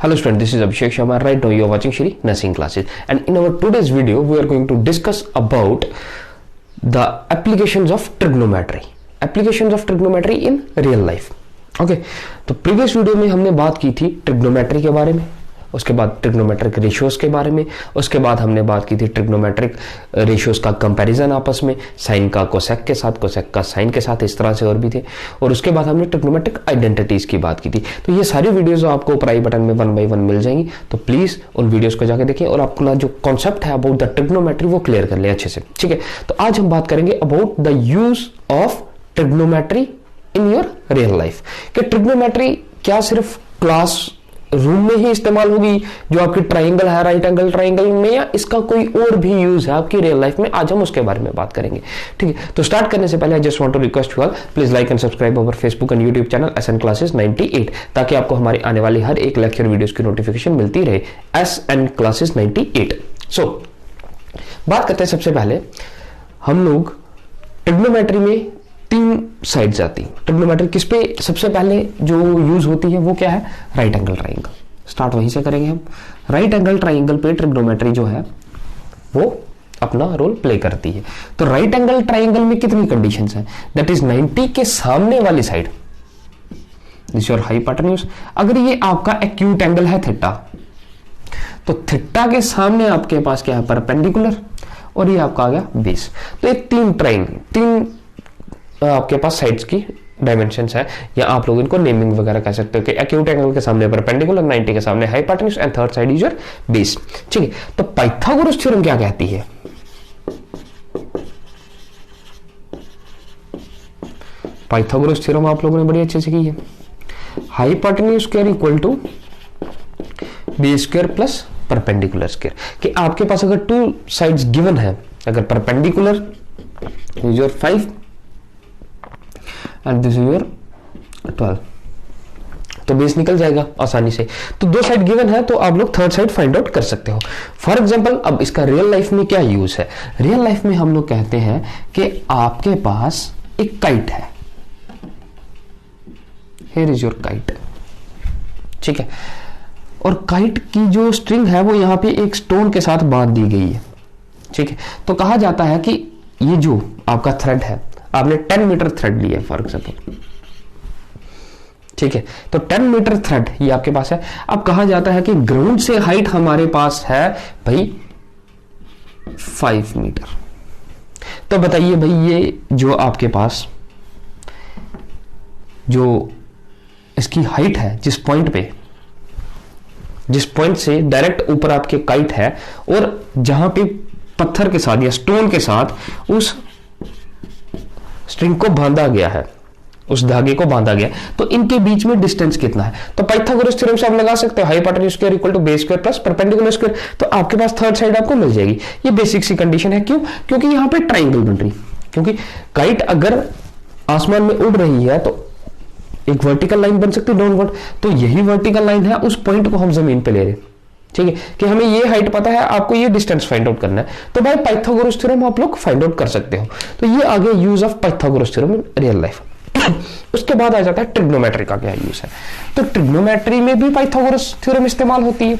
Hello student, this is Abhishek Sharma. Right now you are watching Shri Nursing Classes, and in our today's video we are going to discuss about the applications of trigonometry. Applications of trigonometry in real life. Okay, तो previous video में हमने बात की थी trigonometry के बारे में, उसके बाद ट्रिग्नोमेट्रिक रेशियोज के बारे में, उसके बाद हमने बात की थी ट्रिग्नोमेट्रिक रेशियोज का कंपैरिजन आपस में, साइन का कोसेक के साथ, कोसेक का साइन के साथ, इस तरह से और भी थे। और उसके बाद हमने ट्रिग्नोमेट्रिक आइडेंटिटीज की बात की थी। तो ये सारी वीडियोज आपको ऊपर आई बटन में 1 by 1 मिल जाएंगी, तो प्लीज उन वीडियोज को जाकर देखिए और अपना जो कॉन्सेप्ट है अबाउट द ट्रिग्नोमेट्री वो क्लियर कर ले अच्छे से। ठीक है, तो आज हम बात करेंगे about the use of trigonometry in your real life. कि ट्रिग्नोमेट्री क्या सिर्फ क्लास रूम में ही इस्तेमाल होगी जो आपकी ट्राइंगल है, राइट एंगल ट्राइंगल में, या इसका कोई और भी यूज है आपकी रियल लाइफ में? आज हम उसके बारे में बात करेंगे। ठीक है, तो स्टार्ट करने से पहले I just want to request you all, please like and subscribe our Facebook and YouTube channel SN classes 98, ताकि आपको हमारी आने वाली हर एक लेक्चर वीडियोस की नोटिफिकेशन मिलती रहे। SN classes 98। सो बात करते हैं, सबसे पहले हम लोग ट्रिग्नोमेट्री में 3 साइड्स आती हैं। ट्रिग्नोमेट्री किस पे सबसे पहले जो यूज होती है वो क्या है? Right angle triangle. स्टार्ट वहीं से करेंगे हम। राइट एंगल ट्राइंगल पे ट्रिग्नोमेट्री जो है वो अपना रोल प्ले करती है। तो राइट एंगल ट्राइंगल में कितनी कंडीशंस हैं? दैट इज 90 के सामने वाली साइड, दिस योर हाइपोटेन्यूज। अगर ये आपका एक्यूट एंगल है थीटा, तो थीटा के सामने आपके पास क्या है? परपेंडिकुलर। और ये आपका आ गया बेस। तो ये तीन आपके पास साइड्स की डायमेंशंस है, या आप लोग इनको नेमिंग वगैरह कह सकते हो कि एक्यूट एंगल के सामने परपेंडिकुलर, 90 के सामने hypotenuse and third side is your base. ठीक है, तो पाइथागोरस थ्योरम क्या कहती है? पाइथागोरस थ्योरम आप लोगों ने बड़ी अच्छे से की है। Hypotenuse square equal to base square plus perpendicular square. कि आपके पास अगर 2 साइड्स गिवन है, अगर perpendicular is your 5 and this is your 12, तो बेस निकल जाएगा आसानी से। तो 2 साइड गिवन है तो आप लोग थर्ड साइड फाइंड आउट कर सकते हो। फॉर एग्जांपल, अब इसका रियल लाइफ में क्या यूज है? रियल लाइफ में हम लोग कहते हैं कि आपके पास एक काइट है, हियर इज योर काइट। ठीक है, और काइट की जो स्ट्रिंग है वो यहां पे एक स्टोन के साथ बांध दी गई है। ठीक है, तो कहा जाता है कि ये जो आपका थ्रेड है, आपने 10 मीटर थ्रेड लिया है फॉर एग्जाम्पल। ठीक है, तो 10 मीटर थ्रेड ये आपके पास है। अब कहा जाता है कि ग्राउंड से हाइट हमारे पास है भाई 5 मीटर। तो बताइए भाई, ये जो आपके पास जो इसकी हाइट है, जिस पॉइंट से डायरेक्ट ऊपर आपके काइट है, और जहां पे पत्थर के साथ या स्टोन के साथ उस स्ट्रिंग को बांधा गया है, उस धागे को बांधा गया, तो इनके बीच में डिस्टेंस कितना है? तो पाइथागोरस थ्योरम से आप लगा सकते हो hypotenuse square equal to base square plus perpendicular square. तो आपके पास थर्ड साइड आपको मिल जाएगी। ये बेसिक सी कंडीशन है। क्यों? क्योंकि यहां पे ट्राइंगल बन रही, क्योंकि काइट अगर आसमान में उड़ रही है तो एक वर्टिकल लाइन बन सकती है डाउनवर्ड, तो यही वर्टिकल लाइन है, उस पॉइंट को हम जमीन पे ले रहे हैं। ठीक है, कि हमें ये हाइट पता है, आपको ये डिस्टेंस फाइंड आउट करना है, तो भाई पाइथागोरस थ्योरम आप लोग फाइंड आउट कर सकते हो। तो ये आगे use of Pythagoras theorem in real life. उसके बाद आ जाता है ट्रिग्नोमेट्री का क्या यूज है। तो ट्रिग्नोमेट्री में भी पाइथागोरस थ्योरम इस्तेमाल होती है।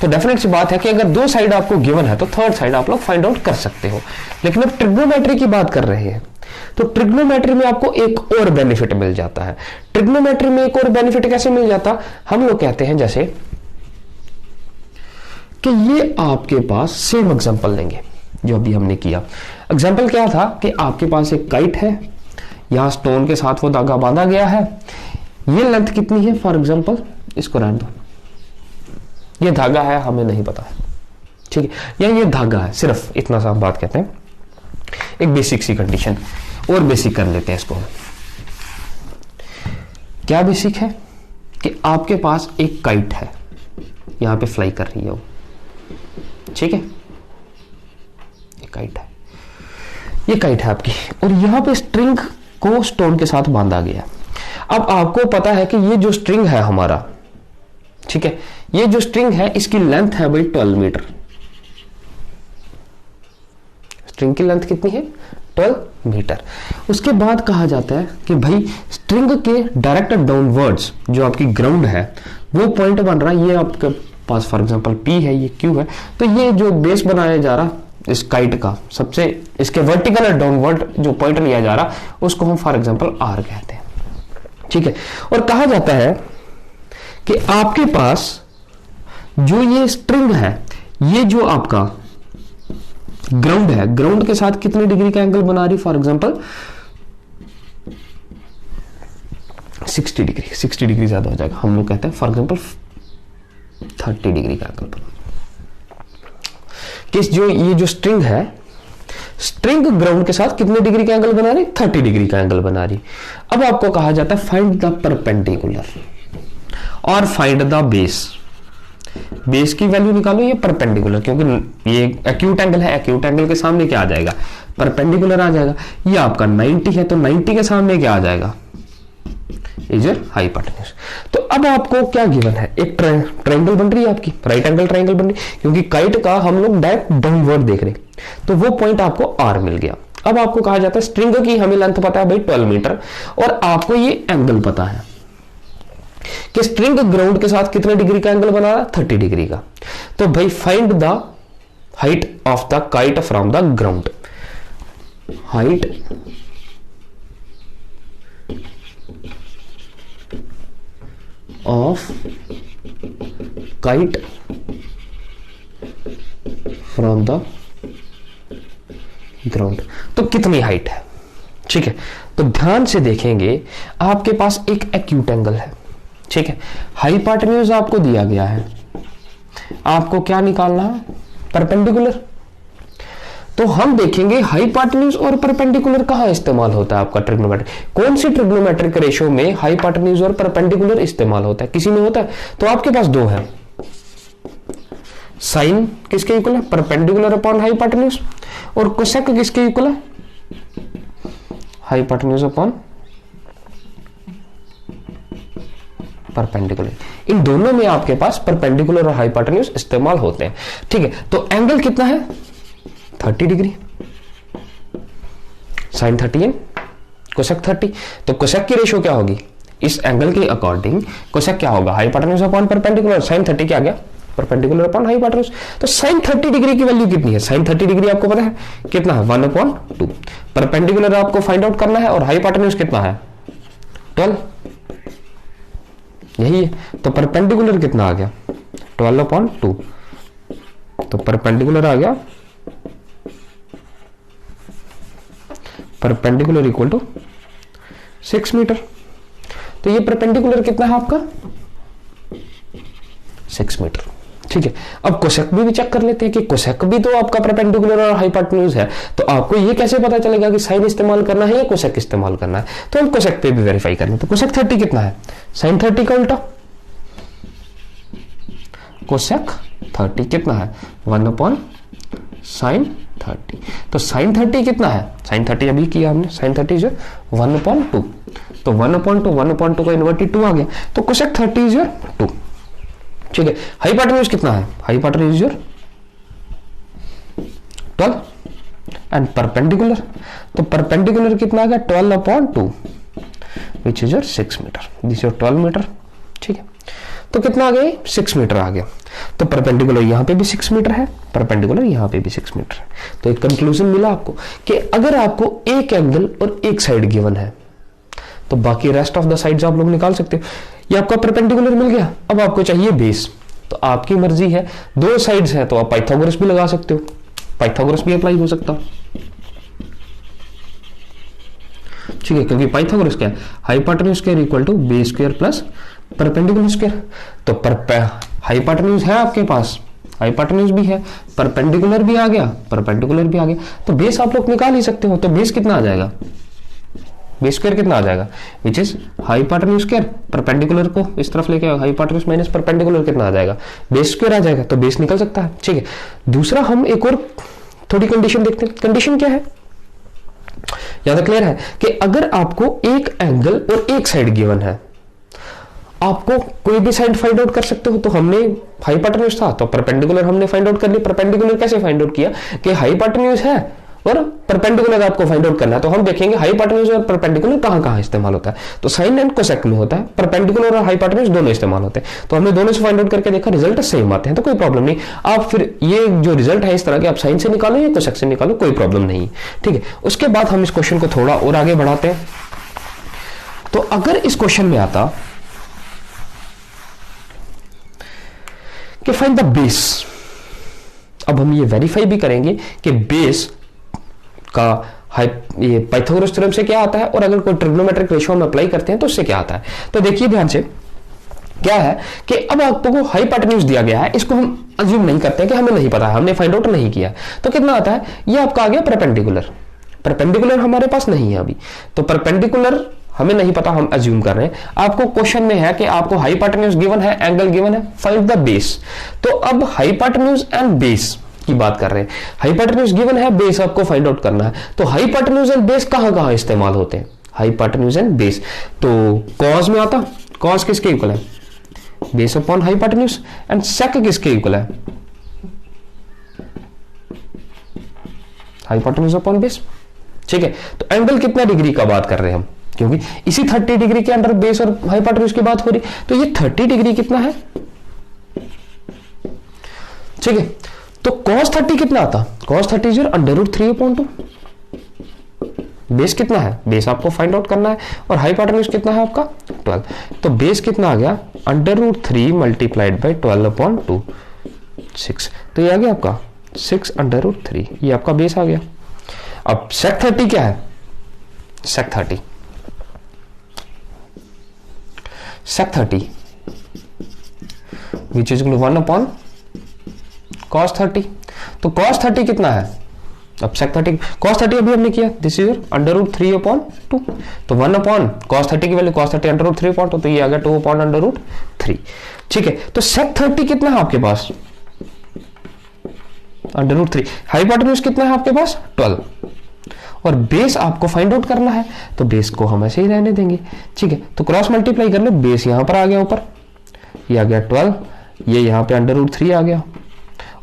तो डेफिनेट सी बात है कि अगर 2 साइड आपको गिवन है तो थर्ड साइड आप लोग फाइंड आउट कर सकते हो। लेकिन अब ट्रिग्नोमेट्री की बात कर रहे हैं, तो ट्रिग्नोमेट्री में आपको एक और बेनिफिट मिल जाता है। ट्रिग्नोमेट्री में एक और बेनिफिट कैसे मिल जाता? हम लोग कहते हैं जैसे कि ये आपके पास सेम एग्जांपल लेंगे जो अभी हमने किया। एग्जांपल क्या था कि आपके पास एक काइट है, यहां स्टोन के साथ वो धागा बांधा गया है। ये लेंथ कितनी है? फॉर एग्जांपल इसको रहने दो, ये धागा है, हमें नहीं पता है। ठीक है, या ये धागा है, सिर्फ इतना सा हम बात कहते हैं। एक बेसिक सी कंडीशन और बेसिक कर लेते हैं इसको। क्या बेसिक है? कि आपके पास एक काइट है, यहां पे फ्लाई कर रही है वो। ठीक है, ये काइट है, ये काइट है आपकी, और यहां पे स्ट्रिंग को स्टोन के साथ बांधा गया। अब आपको पता है कि ये जो स्ट्रिंग है हमारा, ठीक है, ये जो स्ट्रिंग है इसकी लेंथ है भाई 12 मीटर। स्ट्रिंग की लेंथ कितनी है? 12 मीटर। उसके बाद कहा जाता है कि भाई स्ट्रिंग के डायरेक्टेड डाउनवर्ड्स जो आपकी ग्राउंड है वो पॉइंट बन रहा है, ये आपके पास फॉर एग्जांपल P है, ये Q है, तो ये जो बेस बनाया जा रहा इस काइट का सबसे इसके वर्टिकल और डाउनवर्ड जो पॉइंट लिया जा रहा उसको हम फॉर एग्जांपल R कहते हैं, ठीक है। और कहा जाता है कि आपके पास जो ये स्ट्रिंग है, ये जो आपका ग्राउंड है, ग्राउंड के साथ कितने डिग्री का एंगल बना रही, फॉर एग्जांपल 60 डिग्री, 60 डिग्री ज्यादा हो जाएगा, हम लोग कहते हैं फॉर एग्जांपल 30 डिग्री का एंगल बना। किस जो ये जो स्ट्रिंग है, स्ट्रिंग ग्राउंड के साथ कितने डिग्री का एंगल बना रही, 30 डिग्री का एंगल बना रही। अब आपको कहा जाता है फाइंड द परपेंडिकुलर और फाइंड द बेस। बेस की वैल्यू निकालो, ये परपेंडिकुलर, क्योंकि ये एक्यूट एंगल है, एक्यूट एंगल के सामने क्या आ जाएगा, परपेंडिकुलर आ जाएगा। ये आपका 90 है तो 90 के सामने क्या आ जाएगा, इज योर हाइपोटेन्यूज। तो अब आपको क्या गिवन है, एक ट्रायंगल बन रही है आपकी, राइट एंगल ट्रायंगल बन रही है, क्योंकि काइट का हम लोग डायरेक्ट डाउनवर्ड देख रहे हैं, तो वो पॉइंट आपको R मिल गया। अब आपको कहा जाता है स्ट्रिंग की हमें लेंथ पता है भाई 12 मीटर, और आपको ये एंगल पता है कि स्ट्रिंग ग्राउंड के साथ कितने डिग्री का एंगल बना रहा है, 30 डिग्री का। तो भाई find the height of the kite from the ground. Height of kite from the ground, तो कितनी हाइट है, ठीक है। तो ध्यान से देखेंगे, आपके पास एक एक्यूट एंगल है, ठीक है, हाइपोटेन्यूज आपको दिया गया है, आपको क्या निकालना है, परपेंडिकुलर। तो हम देखेंगे हाइपोटेन्यूज और परपेंडिकुलर कहां इस्तेमाल होता है आपका ट्रिग्नोमेट्री, कौन सी ट्रिग्नोमेट्रिक रेशियो में हाइपोटेन्यूज और परपेंडिकुलर इस्तेमाल होता है, किसी में होता है। तो आपके पास दो है, साइन किसके इक्वल है, परपेंडिकुलर अपॉन हाइपोटेन्यूज, और कोसेक किसके इक्वल है, हाइपोटेन्यूज अपॉन परपेंडिकुलर। इन दोनों में आपके पास परपेंडिकुलर और हाइपोटेन्यूज इस्तेमाल होते हैं, ठीक है। तो एंगल कितना है, 30 डिग्री, साइन 30 एंड कोसेक 30। तो कोसेक की रेशियो क्या होगी, इस एंगल के अकॉर्डिंग कोसेक क्या होगा, हाइपोटेन्यूज अपॉन परपेंडिकुलर, साइन 30 क्या आ गया, परपेंडिकुलर अपॉन हाइपोटेन्यूज। तो साइन 30 डिग्री की वैल्यू कितनी है, साइन 30 डिग्री आपको पता है कितना है, 1/2। परपेंडिकुलर आपको फाइंड आउट करना है, और हाइपोटेन्यूज कितना है, 12, यही है। तो परपेंडिकुलर कितना आ गया, 12/2। तो परपेंडिकुलर आ गया, परपेंडिकुलर इक्वल टू 6 मीटर। तो ये परपेंडिकुलर कितना है आपका, 6 मीटर, ठीक है। अब कोसेक भी चेक कर लेते हैं कि कोसेक भी तो आपका परपेंडिकुलर और हाइपोटेन्यूज है, तो आपको ये कैसे पता चलेगा कि साइन इस्तेमाल करना है या कोसेक इस्तेमाल करना है। तो हम कोसेक पे भी वेरीफाई करेंगे। तो कोसेक 30 कितना है, साइन 30 का उल्टा, कोसेक 30 कितना है, 1/sin 30। तो साइन 30 कितना है, साइन 30 अभी किया हमने, साइन 30 जो 1/2, तो 1/2 का इन्वर्टेड 2 आ गया, तो कोसेक 30 इज 2, ठीक है। हाइपोटेन्यूज कितना है, हाइपोटेन्यूज इज 12 एंड परपेंडिकुलर, तो परपेंडिकुलर कितना आ गया, 12/2 which is 6 metre, this is 12 metre, ठीक है। तो कितना आ गया, 6 मीटर आ गया। तो परपेंडिकुलर यहां पे भी 6 मीटर है, परपेंडिकुलर यहां पे भी 6 मीटर है। तो एक कंक्लूजन मिला आपको कि अगर आपको एक एंगल और एक साइड गिवन है तो बाकी रेस्ट ऑफ द साइड्स आप लोग निकाल सकते हो। ये आपका परपेंडिकुलर मिल गया, अब आपको चाहिए बेस, तो आपकी मर्जी है, दो साइड्स है तो आप पाइथागोरस भी लगा सकते हो, पाइथागोरस भी अप्लाई हो सकता है, ठीक है, क्योंकि पाइथागोरस क्या है, hypotenuse square equal to base square plus perpendicular square. तो हाइपोटेन्यूज है आपके पास, हाइपोटेन्यूज भी है, परपेंडिकुलर भी आ गया, परपेंडिकुलर भी आ गया, तो बेस आप लोग निकाल ही सकते हो। तो बेस कितना आ जाएगा, बेस स्क्वायर कितना आ जाएगा, which is hypotenuse square, perpendicular को इस तरफ लेके आओ, हाइपोटेन्यूज माइनस परपेंडिकुलर कितना आ जाएगा, बेस स्क्वायर आ जाएगा, तो बेस निकल सकता है, ठीक है। दूसरा हम एक और थोड़ी कंडीशन देखते हैं। कंडीशन क्या है, ज्यादा क्लियर है कि अगर आपको एक एंगल और एक साइड गिवन है, आपको कोई भी साइड फाइंड आउट कर सकते हो। तो हमने हाइपोटेन्यूज था तो परपेंडिकुलर हमने फाइंड आउट कर लिया। परपेंडिकुलर कैसे फाइंड आउट किया कि हाइपोटेन्यूज है और परपेंडिकुलर आपको फाइंड आउट करना है। तो हम देखेंगे हाइपोटेन्यूज और परपेंडिकुलर कहां कहां इस्तेमाल होता है। तो साइन एंड कोसेक में होता है, परपेंडिकुलर और हाइपोटेन्यूज दोनों इस्तेमाल होते हैं। तो हमने दोनों से फाइंड आउट करके देखा, रिजल्ट सेम आते हैं, तो कोई प्रॉब्लम नहीं। आप फिर ये जो रिजल्ट है इस तरह के आप साइन से निकालो या कोसेक से निकालो, कोई प्रॉब्लम नहीं, ठीक है। उसके बाद हम इस क्वेश्चन को थोड़ा और आगे बढ़ाते हैं। तो अगर इस क्वेश्चन में आता कि फाइंड द बेस, अब हम ये वेरीफाई भी करेंगे कि बेस का ये पाइथागोरस थ्योरम से क्या आता है और अगर कोई ट्रिग्नोमेट्रिक रेशियो हम अप्लाई करते हैं तो उससे क्या आता है। तो देखिए ध्यान से, क्या है कि अब आपको हाइपोटेन्यूज दिया गया है, इसको हम अज्यूम नहीं करते हैं कि हमें नहीं पता है, हमने फाइंड आउट नहीं किया। तो कितना आता है, ये आपका आ गया परपेंडिकुलर। परपेंडिकुलर हमारे पास नहीं है अभी, तो परपेंडिकुलर हमें नहीं पता, हम अज्यूम कर रहे हैं। आपको क्वेश्चन में है कि आपको हाइपोटेन्यूज गिवन है, एंगल गिवन है, फाइंड द बेस। तो अब हाइपोटेन्यूज एंड बेस की बात कर रहे हैं। हाइपोटेन्यूज गिवन है, बेस आपको फाइंड आउट करना है। तो हाइपोटेन्यूज एंड बेस कहां कहां इस्तेमाल होते हैं, हाइपोटेन्यूज एंड बेस। तो कॉस में आता, कॉस किसके इक्वल है, बेस अपॉन हाइपोटेन्यूज, एंड सेक किसके इक्वल है, हाइपोटेन्यूज अपॉन बेस, ठीक है। तो एंगल कितना डिग्री का बात कर रहे हैं हम, क्योंकि इसी 30 डिग्री के अंडर बेस और हाइपोटेन्यूज की बात हो रही, तो ये 30 डिग्री कितना है, ठीक है। तो cos 30 कितना आता, cos 30 इज √3/2। बेस कितना है, बेस आपको फाइंड आउट करना है, और हाइपोटेन्यूज कितना है आपका 12। तो बेस कितना आ गया, √3 मल्टीप्लाइड बाई 12/2, 6। तो ये आ गया आपका 6√3, ये आपका बेस आ गया। अब sec 30 क्या है, sec 30 which is equal to 1 cos 30। तो cos 30 कितना है, अब sec 30, cos 30 अभी हमने किया, दिस इज √3/2। तो 1 cos 30 की वैल्यू cos 30 √3/2, तो ये आ गया 2/√3, ठीक है। तो sec 30 कितना है आपके पास, √3। हाइपोटेन्यूज कितना है आपके पास 12, और बेस आपको फाइंड आउट करना है, तो बेस को हम ऐसे ही रहने देंगे, ठीक है। तो क्रॉस मल्टीप्लाई कर लो, बेस यहां पर आ गया ऊपर, ये आ गया 12, ये यहां पे √3 आ गया,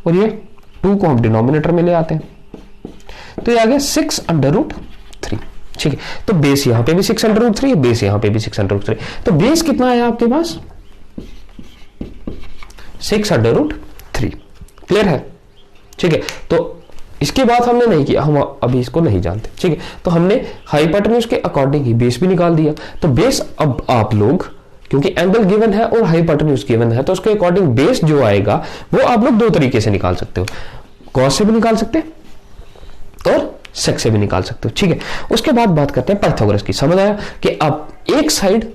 और ये 2 को हम डिनोमिनेटर में ले आते हैं, तो ये आ गया 6√3, ठीक है। तो बेस यहां पे भी 6√3 है, बेस यहां पे भी 6√3, तो बेस कितना है आपके पास 6√3, क्लियर है, ठीक है। तो इसके बाद हमने नहीं किया, हम अभी इसको नहीं जानते, ठीक है। तो हमने हाइपोटेन्यूज के अकॉर्डिंग ही बेस भी निकाल दिया। तो बेस अब आप लोग, क्योंकि एंगल गिवन है और हाइपोटेन्यूज गिवन है, तो उसके अकॉर्डिंग बेस जो आएगा वो आप लोग 2 तरीके से निकाल सकते हो, कॉस से भी निकाल सकते हैं और सेक से भी निकाल सकते हो, ठीक है। उसके बाद बात करते हैं पाइथागोरस की। समझ आया कि आप एक साइड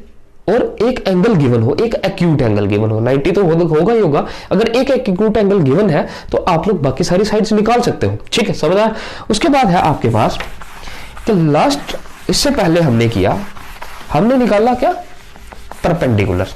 और एक एंगल गिवन हो, एक एक्यूट एंगल गिवन हो, 90 तो होगा ही होगा, अगर एक एक्यूट एंगल गिवन है तो आप लोग बाकी सारी साइड्स निकाल सकते हो, ठीक है, समझ आया। उसके बाद है आपके पास कि लास्ट, इससे पहले हमने किया, हमने निकाला क्या, परपेंडिकुलर,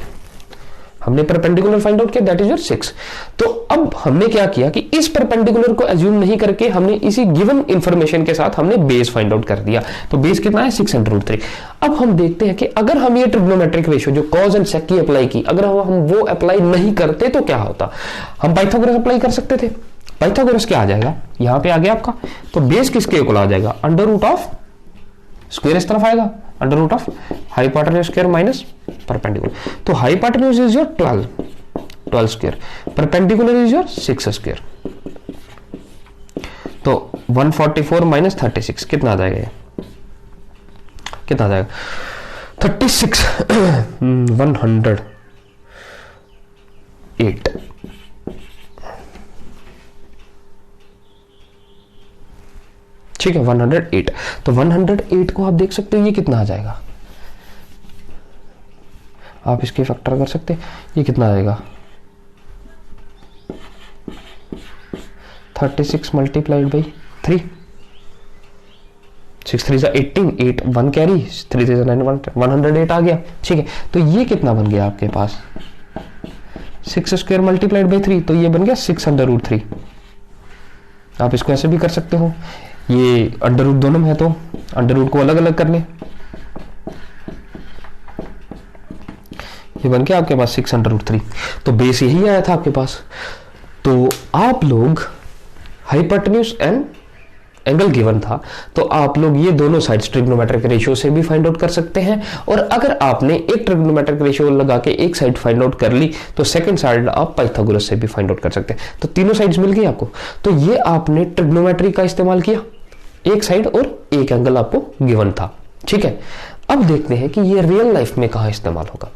हमने परपेंडिकुलर फाइंड आउट किया, दैट इज योर 6। तो अब हमने क्या किया कि इस परपेंडिकुलर को एज्यूम नहीं करके हमने इसी गिवन इंफॉर्मेशन के साथ हमने बेस फाइंड आउट कर दिया। तो बेस कितना है 6√3। अब हम देखते हैं कि अगर हम ये ट्रिग्नोमेट्रिक रेशियो जो कॉस एंड सेक की अप्लाई की, अगर हम वो अप्लाई नहीं करते तो क्या होता, हम पाइथागोरस अप्लाई कर सकते थे। पाइथागोरस क्या आ जाएगा, यहां पे आ गया आपका, तो बेस किसके इक्वल आ जाएगा, √, स्क्वायर इस तरफ आएगा, √, हाइपोटेन्यूज स्क्वायर माइनस परपेंडिकुलर। तो hypotenuse is your 12 square, perpendicular is your 6 square. तो 144 माइनस 36 कितना आ जाएगा, ये कितना आ जाएगा 36 108, ठीक है 108। तो 108 को आप देख सकते हो ये कितना आ जाएगा, आप इसके फैक्टर कर सकते हैं, ये कितना आएगा 36 मल्टीप्लाइड बाई 3, 6 3 18, 8 1 कैरी, 3 3 9 108 आ गया, ठीक है। तो ये कितना बन गया आपके पास 6 स्क्वायर मल्टीप्लाइड बाई 3, तो ये बन गया 6√3। आप इसको ऐसे भी कर सकते हो, ये अंडर रूट दोनों में है तो अंडर रूट को अलग अलग कर ले, ये बन गया आपके पास 6√3। तो बेस यही आया था आपके पास। तो आप लोग हाइपोटेन्यूज एंड एंगल गिवन था, तो आप लोग ये दोनों साइड्स ट्रिग्नोमेट्रिक रेशियो से भी फाइंड आउट कर सकते हैं, और अगर आपने एक ट्रिग्नोमेट्रिक रेशियो लगा के एक साइड फाइंड आउट कर ली तो सेकंड साइड आप पाइथागोरस से भी फाइंड आउट कर सकते हैं। तो तीनों साइड्स मिल गई आपको। तो ये आपने ट्रिग्नोमेट्री का इस्तेमाल किया, एक साइड और एक एंगल आपको गिवन था, ठीक है। अब देखते हैं कि ये रियल लाइफ में कहां इस्तेमाल होगा।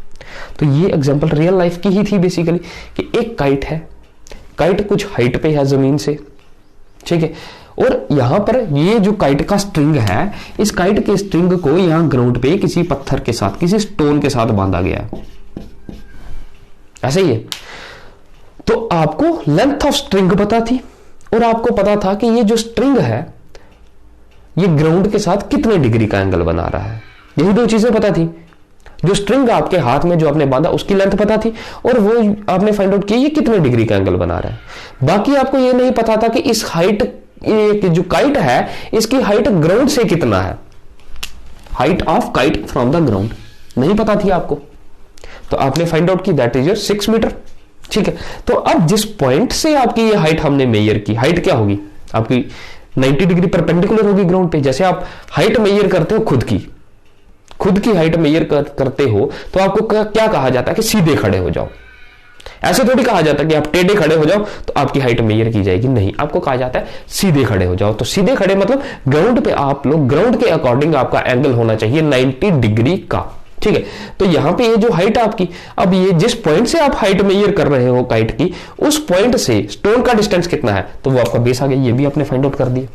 तो ये एग्जांपल रियल लाइफ की ही थी बेसिकली, कि एक काइट है, काइट कुछ हाइट पे है जमीन से, ठीक है, और यहां पर ये जो काइट का स्ट्रिंग है, इस काइट के स्ट्रिंग को यहां ग्राउंड पे किसी पत्थर के साथ, किसी स्टोन के साथ बांधा गया है, ऐसे ही है। तो आपको लेंथ ऑफ स्ट्रिंग पता थी, और आपको पता था कि ये जो स्ट्रिंग है ये ग्राउंड के साथ कितने डिग्री का एंगल बना रहा है। यही दो चीजें पता थी। जो स्ट्रिंग आपके हाथ में जो आपने बांधा उसकी लेंथ पता थी, और वो आपने फाइंड आउट किया ये कितने डिग्री का एंगल बना रहा है। बाकी आपको ये नहीं पता था कि इस हाइट, जो काइट है इसकी हाइट ग्राउंड से कितना है, height of kite from the ground नहीं पता थी आपको। तो आपने फाइंड आउट की दैट इज योर 6 मीटर, ठीक है। तो अब जिस पॉइंट से आपकी ये हाइट हमने मेजर की, हाइट क्या होगी आपकी 90 डिग्री परपेंडिकुलर होगी ग्राउंड पे। जैसे आप हाइट मेजर करते हो खुद की हाइट मेजर करते हो तो आपको क्या कहा जाता है कि सीधे खड़े हो जाओ। ऐसे थोड़ी कहा जाता है कि आप टेढ़े खड़े हो जाओ तो आपकी हाइट मेजर की जाएगी, नहीं, आपको कहा जाता है सीधे खड़े हो जाओ। तो सीधे खड़े मतलब ग्राउंड पे आप लोग, ग्राउंड के अकॉर्डिंग आपका एंगल होना चाहिए 90 डिग्री का, ठीक है। तो यहां पे ये जो हाइट आपकी, अब ये जिस पॉइंट से आप हाइट मेजर कर रहे हो काइट की, उस पॉइंट से स्टोन का डिस्टेंस कितना है, तो वो आपका बेस आ गया, ये भी आपने फाइंड आउट कर दिया।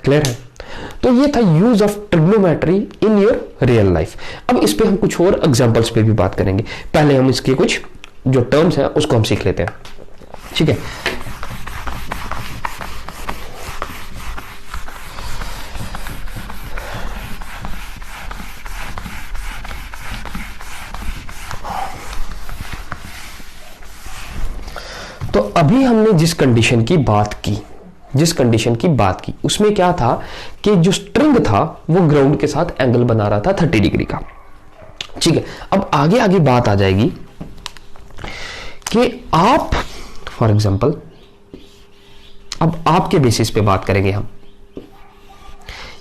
क्लियर है। तो ये था use of trigonometry in your real life. अब इस पे हम कुछ और एग्जांपल्स पे भी बात करेंगे, पहले हम इसके कुछ जो टर्म्स हैं उसको हम सीख लेते हैं, ठीक है। तो अभी हमने जिस कंडीशन की बात की उसमें क्या था कि जो स्ट्रिंग था वो ग्राउंड के साथ एंगल बना रहा था 30 डिग्री का, ठीक है। अब आगे बात आ जाएगी कि आप फॉर एग्जांपल, अब आपके बेसिस पे बात करेंगे हम।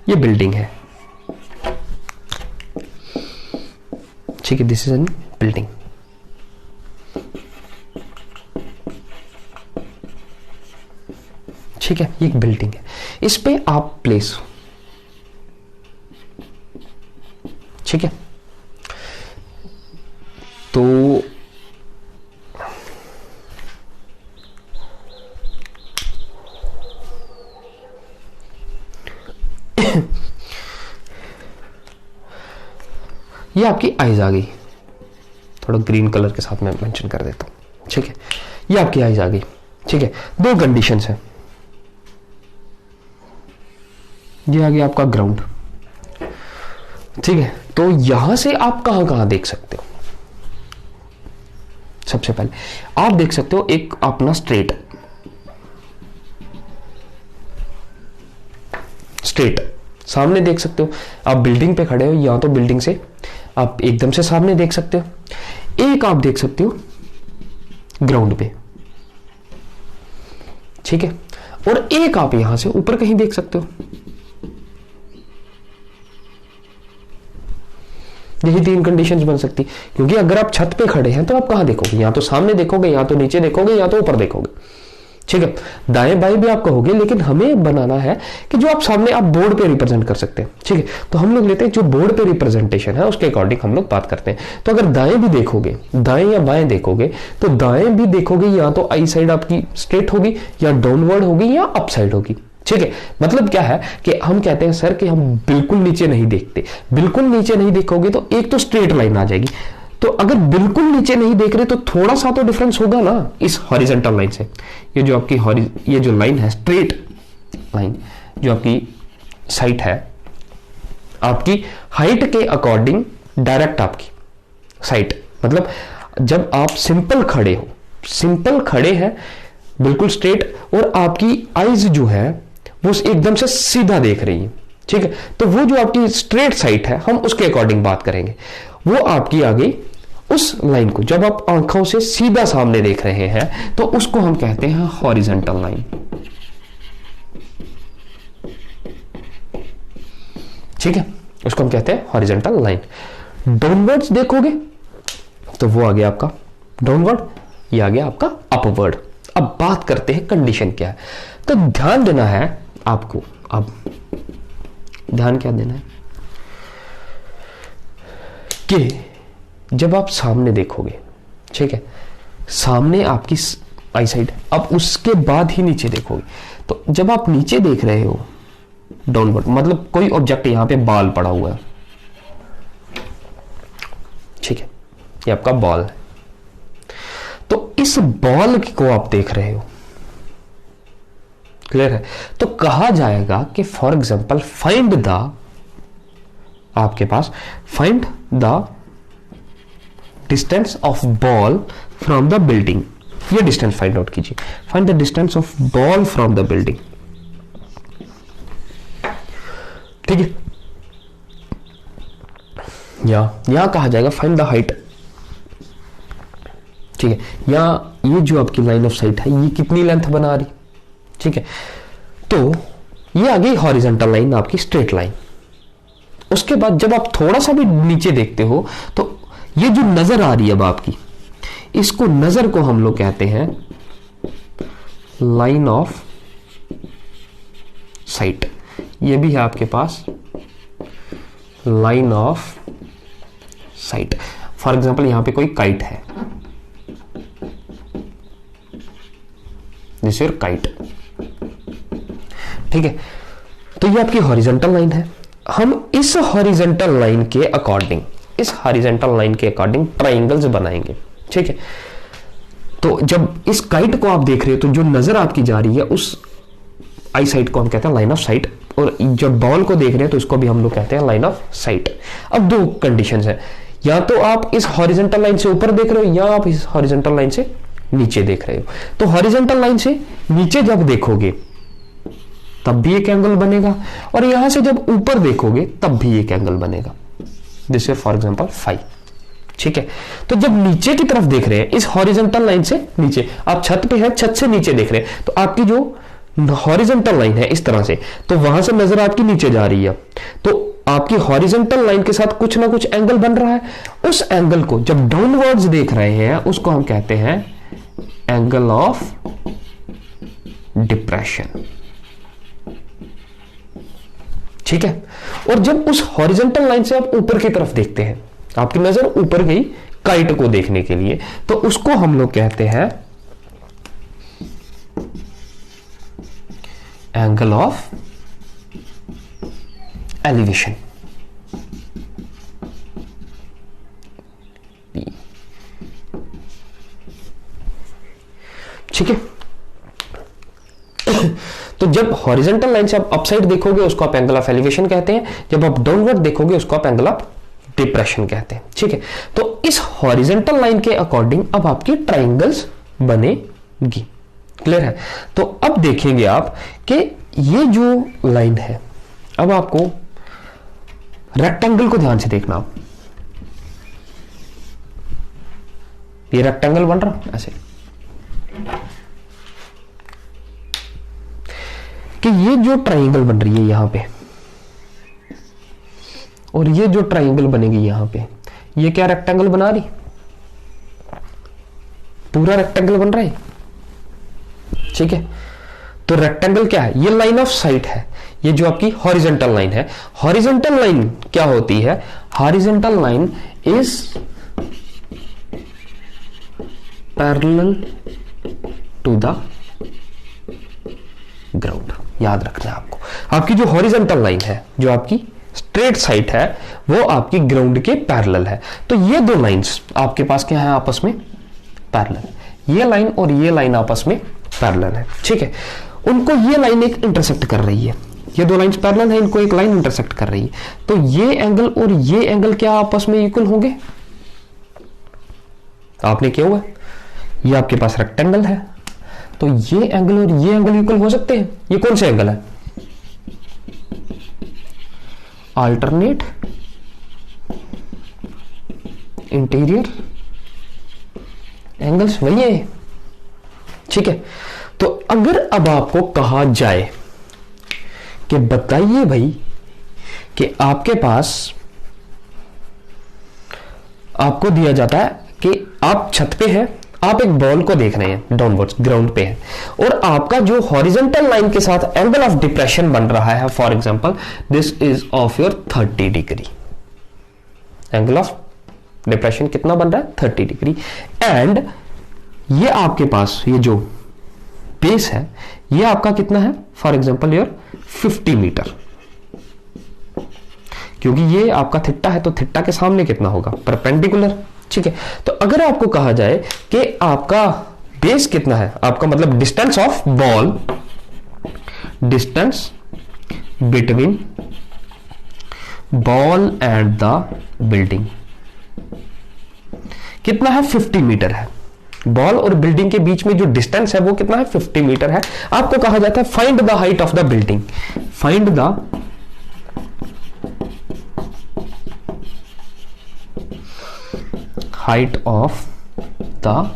ये बिल्डिंग है, ठीक है, दिस इज एन बिल्डिंग, ठीक है, ये एक बिल्डिंग है, इस पे आप प्लेस, ठीक है। तो ये आपकी आइज आ गई, थोड़ा ग्रीन कलर के साथ मैं मेंशन कर देता हूं, ठीक है। ये आपकी आइज आ गई, ठीक है। दो कंडीशंस हैं, ये आ गया आपका ग्राउंड, ठीक है। तो यहां से आप कहां देख सकते हो, सबसे पहले आप देख सकते हो एक अपना स्ट्रेट सामने देख सकते हो। आप बिल्डिंग पे खड़े हो, या तो बिल्डिंग से आप एकदम से सामने देख सकते हो, एक आप देख सकते हो ग्राउंड पे, ठीक है, और एक आप यहां से ऊपर कहीं देख सकते हो। यही तीन कंडीशंस बन सकती, क्योंकि अगर आप छत पे खड़े हैं तो आप कहां देखोगे, या तो सामने देखोगे, या तो नीचे देखोगे, या तो ऊपर देखोगे, ठीक है। दाएं बाएं भी आप कहोगे, लेकिन हमें बनाना है कि जो आप सामने आप बोर्ड पे रिप्रेजेंट कर सकते हैं, ठीक है। तो हम लोग लेते हैं जो बोर्ड पे रिप्रेजेंटेशन है उसके अकॉर्डिंग हम लोग बात करते हैं। तो अगर दाएं भी देखोगे, दाएं या बाएं देखोगे, तो दाएं भी देखोगे या तो आई साइड आपकी स्ट्रेट होगी, या डाउनवर्ड होगी, या अप साइड होगी, ठीक है। मतलब क्या है कि हम कहते हैं सर कि हम बिल्कुल नीचे नहीं देखते। बिल्कुल नीचे नहीं देखोगे तो एक तो स्ट्रेट लाइन आ जाएगी, तो अगर बिल्कुल नीचे नहीं देख रहे तो थोड़ा सा तो डिफरेंस होगा ना इस हॉरिजॉन्टल लाइन से। ये जो आपकी ये जो लाइन है, स्ट्रेट लाइन जो आपकी साइट है, आपकी हाइट के अकॉर्डिंग डायरेक्ट आपकी साइट, मतलब जब आप सिंपल खड़े हैं बिल्कुल स्ट्रेट, और आपकी आईज जो है वो एकदम से सीधा देख रही है, ठीक है। तो वो जो आपकी स्ट्रेट साइट है हम उसके अकॉर्डिंग बात करेंगे। वो आपकी आ गई उस लाइन को, जब आप आंखों से सीधा सामने देख रहे हैं तो उसको हम कहते हैं हॉरिजॉन्टल लाइन, ठीक है, उसको हम कहते हैं हॉरिजॉन्टल लाइन। डाउनवर्ड्स देखोगे तो वो आ गया आपका डाउनवर्ड, ये आ गया आपका अपवर्ड। अब बात करते हैं कंडीशन क्या है। तो ध्यान देना है आपको, अब ध्यान क्या देना है कि जब आप सामने देखोगे, ठीक है, सामने आपकी आई साइड, अब उसके बाद ही नीचे देखोगे। तो जब आप नीचे देख रहे हो डाउनवर्ड, मतलब कोई ऑब्जेक्ट यहां पे बॉल पड़ा हुआ है, ठीक है, ये आपका बॉल है, तो इस बॉल को आप देख रहे हो, क्लियर है। तो कहा जाएगा कि फॉर एग्जांपल फाइंड द, आपके पास find the distance of ball from the building, ये डिस्टेंस फाइंड आउट कीजिए। Find the distance of ball from the building, ठीक है। यहां कहा जाएगा फाइंड द हाइट, ठीक है। यहां ये जो आपकी लाइन ऑफ साइट है ये कितनी लेंथ बना रही, ठीक है। तो ये आ गई हॉरिजॉन्टल लाइन, आपकी स्ट्रेट लाइन। उसके बाद जब आप थोड़ा सा भी नीचे देखते हो तो ये जो नजर आ रही है अब आपकी, इसको नजर को हम लोग कहते हैं लाइन ऑफ साइट। ये भी है आपके पास line of sight. For example यहां पे कोई काइट है, दिस योर काइट, ठीक है। तो ये आपकी हॉरिजॉन्टल लाइन है। हम इस हॉरिजॉन्टल लाइन के अकॉर्डिंग, इस हॉरिजॉन्टल लाइन के अकॉर्डिंग ट्राइंगल्स बनाएंगे, ठीक है। तो जब इस काइट को आप देख रहे हो तो जो नजर आपकी जा रही है उस आई साइट को हम कहते हैं लाइन ऑफ साइट, और जब बॉल को देख रहे हैं तो इसको भी हम लोग कहते हैं लाइन ऑफ साइट। अब दो कंडीशंस है, या तो आप इस हॉरिजॉन्टल लाइन से ऊपर देख रहे हो या आप इस हॉरिजॉन्टल लाइन से नीचे देख रहे हो। तो हॉरिजॉन्टल लाइन से नीचे जब देखोगे तब भी एक एंगल बनेगा, और यहां से जब ऊपर देखोगे तब भी एक एंगल बनेगा, this is for example phi, ठीक है। तो जब नीचे की तरफ देख रहे हैं इस हॉरिजॉन्टल लाइन से नीचे, आप छत पे हैं, छत से नीचे देख रहे हैं, तो आपकी जो हॉरिजॉन्टल लाइन है इस तरह से, तो वहां से नजर आपकी नीचे जा रही है, तो आपकी हॉरिजॉन्टल लाइन के साथ कुछ ना कुछ एंगल बन रहा है। उस एंगल को जब डाउनवर्ड्स देख रहे हैं उसको हम कहते हैं एंगल ऑफ डिप्रेशन, ठीक है। और जब उस हॉरिजॉन्टल लाइन से आप ऊपर की तरफ देखते हैं, आपकी नजर ऊपर गई काइट को देखने के लिए, तो उसको हम लोग कहते हैं एंगल ऑफ एलिवेशन, ठीक है। तो जब हॉरिजॉन्टल लाइन से आप अपसाइड देखोगे उसको आप एंगल ऑफ एलिवेशन कहते हैं, जब आप डाउनवर्ड देखोगे उसको आप एंगल ऑफ डिप्रेशन कहते हैं, ठीक है। तो इस हॉरिजॉन्टल लाइन के अकॉर्डिंग अब आपकी ट्राइंगल्स बनेगी, क्लियर है। तो अब देखेंगे आप कि ये जो लाइन है, अब आपको रेक्टेंगल को ध्यान से देखना, आप ये रेक्टेंगल बन रहा ऐसे कि ये जो ट्राइंगल बन रही है यहां पे, और ये जो ट्राइंगल बनेगी यहां पे, ये क्या रेक्टेंगल बना रही, पूरा रेक्टेंगल बन रहा है, ठीक है। तो रेक्टेंगल क्या है, ये लाइन ऑफ साइट है, ये जो आपकी हॉरिजॉन्टल लाइन है। हॉरिजॉन्टल लाइन क्या होती है, horizontal line is parallel to the ground, याद रखना है आपको। आपकी जो हॉरिजॉन्टल लाइन है, जो आपकी स्ट्रेट साइट है, वो आपकी ग्राउंड के पैरेलल है। तो ये दो लाइंस आपके पास क्या है, आपस में पैरेलल, ये लाइन और ये लाइन आपस में पैरेलल है, ठीक है। उनको ये लाइन एक इंटरसेक्ट कर रही है, ये दो लाइंस पैरेलल है, इनको एक लाइन इंटरसेक्ट कर रही है। तो ये एंगल और ये एंगल क्या आपस में इक्वल होंगे, आपने क्या हुआ, ये आपके पास रेक्टेंगल है, तो ये एंगल और ये एंगल इक्वल हो सकते हैं। ये कौन सा एंगल है, अल्टरनेट इंटीरियर एंगल्स, वही है, ठीक है। तो अगर अब आपको कहा जाए कि बताइए भाई कि आपके पास आपको दिया जाता है कि आप छत पे हैं, आप एक बॉल को देख रहे हैं, डाउनवर्ड्स ग्राउंड पे है, और आपका जो हॉरिजॉन्टल लाइन के साथ एंगल ऑफ डिप्रेशन बन रहा है, for example this is of your 30 degree. Angle of depression कितना बन रहा है? 30 डिग्री। एंड ये आपके पास ये जो बेस है ये आपका कितना है? फॉर एग्जांपल योर 50 मीटर, क्योंकि ये आपका थीटा है तो थीटा के सामने कितना होगा? परपेंडिकुलर। ठीक है, तो अगर आपको कहा जाए कि आपका बेस कितना है, आपका मतलब distance of ball, distance between ball and the building कितना है? 50 मीटर है। बॉल और बिल्डिंग के बीच में जो डिस्टेंस है वो कितना है? 50 मीटर है। आपको कहा जाता है find the height of the building, find the height of the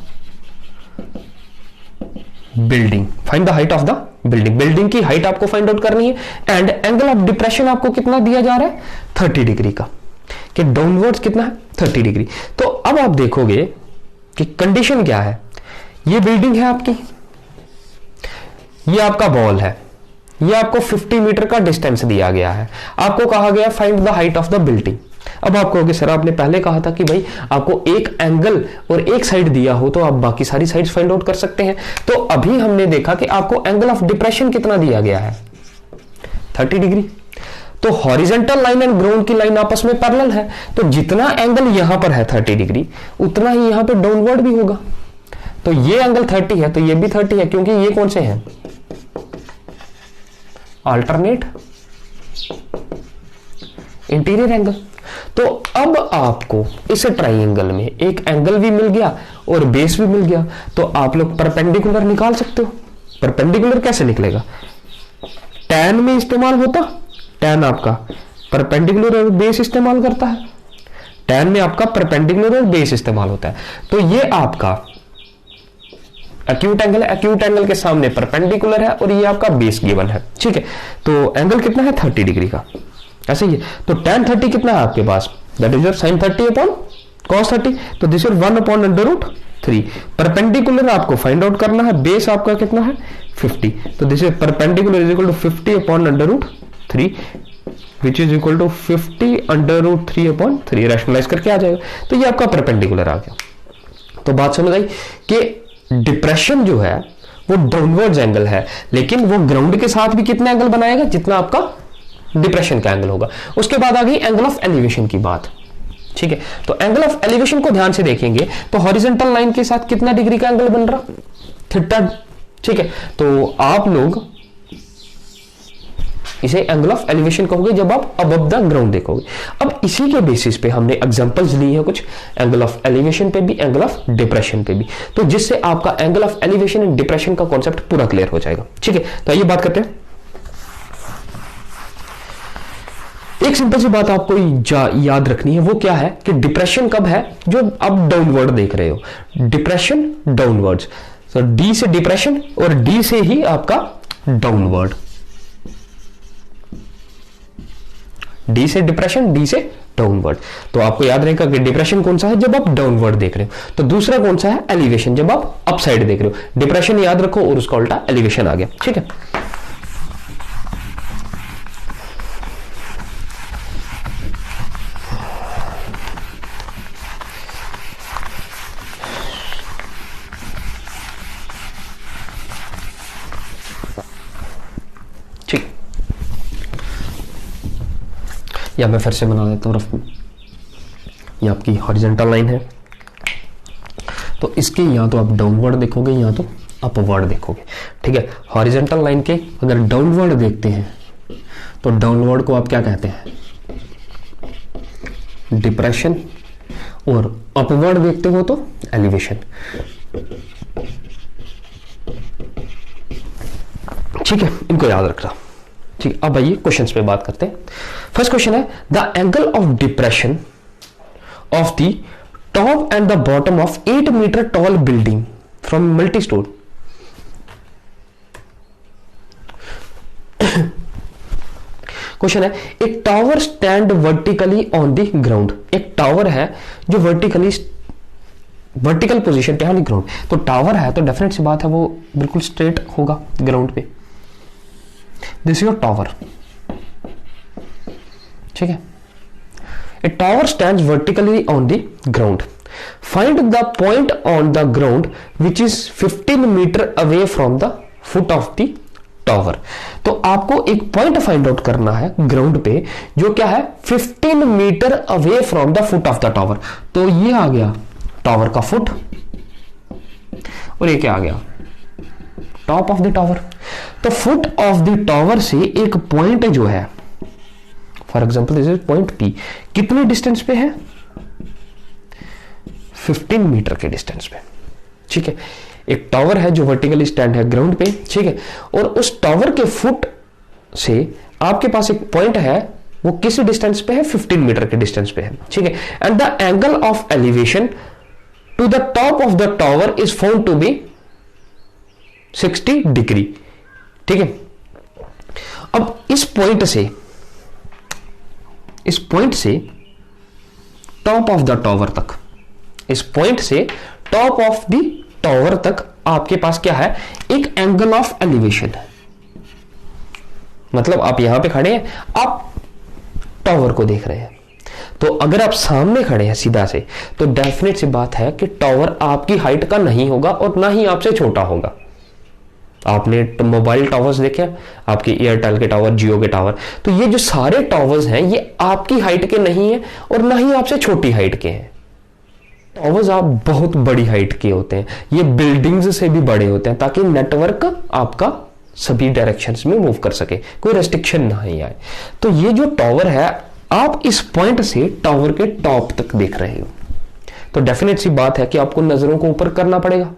building, find the height of the building. Building की हाइट आपको फाइंड आउट करनी है। एंड एंगल ऑफ डिप्रेशन आपको कितना दिया जा रहा है? 30 डिग्री का, कि डाउनवर्ड्स कितना है? 30 डिग्री। तो अब आप देखोगे कि कंडीशन क्या है। ये बिल्डिंग है आपकी, ये आपका बॉल है, ये आपको 50 मीटर का डिस्टेंस दिया गया है। आपको कहा गया find the height of the building. अब आप कहोगे सर आपने पहले कहा था कि भाई आपको एक एंगल और एक साइड दिया हो तो आप बाकी सारी साइड्स फाइंड आउट कर सकते हैं। तो अभी हमने देखा कि आपको एंगल ऑफ डिप्रेशन कितना दिया गया है? 30 डिग्री। तो हॉरिजॉन्टल लाइन एंड ग्राउंड की लाइन आपस में पैरेलल है, तो जितना एंगल यहां पर है 30 डिग्री उतना ही यहां पे डाउनवर्ड भी होगा। तो ये एंगल 30 है तो ये भी 30 है, क्योंकि ये कौन से हैं? Alternate interior angle. तो अब आपको इस ट्राइंगल में एक एंगल भी मिल गया और बेस भी मिल गया, तो आप लोग परपेंडिकुलर निकाल सकते हो। परपेंडिकुलर कैसे निकलेगा? टैन में इस्तेमाल होता, टैन आपका परपेंडिकुलर और बेस इस्तेमाल करता है, टैन में आपका परपेंडिकुलर और बेस इस्तेमाल होता है। तो ये आपका एक्यूट एंगल है, एक्यूट एंगल के सामने परपेंडिकुलर है और ये आपका बेस गिवन है। ठीक है, तो एंगल कितना है? 30 डिग्री का। ऐसे ही है, तो tan 30 कितना है आपके पास? That is your sin 30 upon cos 30। तो दिस इज 1 अपॉन √3। परपेंडिकुलर आपको फाइंड आउट करना है, बेस आपका कितना है? 50। तो this is perpendicular is equal to 50 upon √3 which is equal to 50 √3 upon 3। Rationalise करके आ जाएगा, तो ये आपका परपेंडिकुलर आ गया। तो बात समझ आई कि डिप्रेशन जो है वो डाउनवर्ड्स एंगल है, लेकिन वो ग्राउंड के साथ भी कितना एंगल बनाएगा? जितना आपका डिप्रेशन का एंगल होगा। उसके बाद आ गई एंगल ऑफ एलिवेशन की बात। ठीक है, तो एंगल ऑफ एलिवेशन को ध्यान से देखेंगे तो हॉरिजॉन्टल लाइन के साथ कितना डिग्री का एंगल बन रहा? थीटा। ठीक है, तो आप लोग इसे एंगल ऑफ एलिवेशन कहोगे जब आप अबव द ग्राउंड देखोगे। अब इसी के बेसिस पे हमने एग्जांपल्स ली है कुछ, एंगल ऑफ एलिवेशन पे भी, एंगल ऑफ डिप्रेशन पे भी, तो जिससे आपका angle of elevation and depression का कॉन्सेप्ट पूरा क्लियर हो जाएगा। ठीक है, तो आइए बात करते हैं। एक सिंपल सी बात आपको याद रखनी है, वो क्या है कि डिप्रेशन कब है? जो आप डाउनवर्ड देख रहे हो, डिप्रेशन डाउनवर्ड्स। तो डी से डिप्रेशन और डी से ही आपका डाउनवर्ड, डी से डिप्रेशन, डी से डाउनवर्ड। तो आपको याद रहेगा कि डिप्रेशन कौन सा है? जब आप डाउनवर्ड देख रहे हो। तो दूसरा कौन सा है? एलिवेशन, जब आप अपसाइड देख रहे हो। डिप्रेशन याद रखो और उसका उल्टा एलिवेशन आ गया। ठीक है, या मैं फिर से बना देता हूँ रफ में। ये आपकी हॉरिजॉन्टल लाइन है, तो इसके या तो आप डाउनवर्ड देखोगे या तो अपवर्ड देखोगे। ठीक है, हॉरिजॉन्टल लाइन के अगर डाउनवर्ड देखते हैं तो डाउनवर्ड को आप क्या कहते हैं? डिप्रेशन, और अपवर्ड देखते हो तो एलिवेशन। ठीक है, इनको याद रखना। ठीक, अब आइए क्वेश्चंस पे बात करते हैं। फर्स्ट क्वेश्चन है the angle of depression of the top and the bottom of 8 metre tall building from multi store. Question है, एक tower stand vertically on the ground. एक टावर है जो वर्टिकल पोजीशन पे है ग्राउंड। तो टावर है तो डेफिनेट सी बात है वो बिल्कुल स्ट्रेट होगा ग्राउंड पे। दिस इज योर टावर, ठीक है। A tower stands vertically on the ground. Find the point on the ground which is 15 metre away from the foot of the tower. तो आपको एक पॉइंट फाइंड आउट करना है ground पे जो क्या है 15 metre away from the foot of the tower. तो ये आ गया टावर का फुट और ये क्या आ गया टॉप ऑफ द टावर। तो फुट ऑफ द टावर से एक पॉइंट जो है, for example this is point P, कितने डिस्टेंस पे है 15 मीटर के डिस्टेंस पे, ठीक है। एक टावर है जो वर्टिकली स्टैंड है ग्राउंड पे, ठीक है, और उस टावर के फुट से आपके पास एक पॉइंट है वो किस डिस्टेंस पे है 15 मीटर के डिस्टेंस पे है, ठीक है। And the angle of elevation to the top of the tower is found to be 60 degree, ठीक है। अब इस पॉइंट से टॉप ऑफ द टावर तक, इस पॉइंट से टॉप ऑफ द टावर तक आपके पास क्या है एक एंगल ऑफ एलिवेशन है। मतलब आप यहां पे खड़े हैं, आप टावर को देख रहे हैं, तो अगर आप सामने खड़े हैं सीधा से तो डेफिनेट सी बात है कि टावर आपकी हाइट का नहीं होगा और ना ही आपसे छोटा होगा। आपने मोबाइल टावर्स देखे, आपके एयरटेल के टावर, जियो के टावर, तो ये जो सारे टावर्स हैं ये आपकी हाइट के नहीं है और ना ही आपसे छोटी हाइट के हैं। टावर्स आप बहुत बड़ी हाइट के होते हैं, ये बिल्डिंग्स से भी बड़े होते हैं ताकि नेटवर्क आपका सभी डायरेक्शंस में मूव कर सके, कोई रेस्ट्रिक्शन नहीं आए। तो ये जो टावर है आप इस पॉइंट से टावर के टॉप तक देख रहे हो, तो डेफिनेट सी बात है कि आपको नजरों को ऊपर करना पड़ेगा।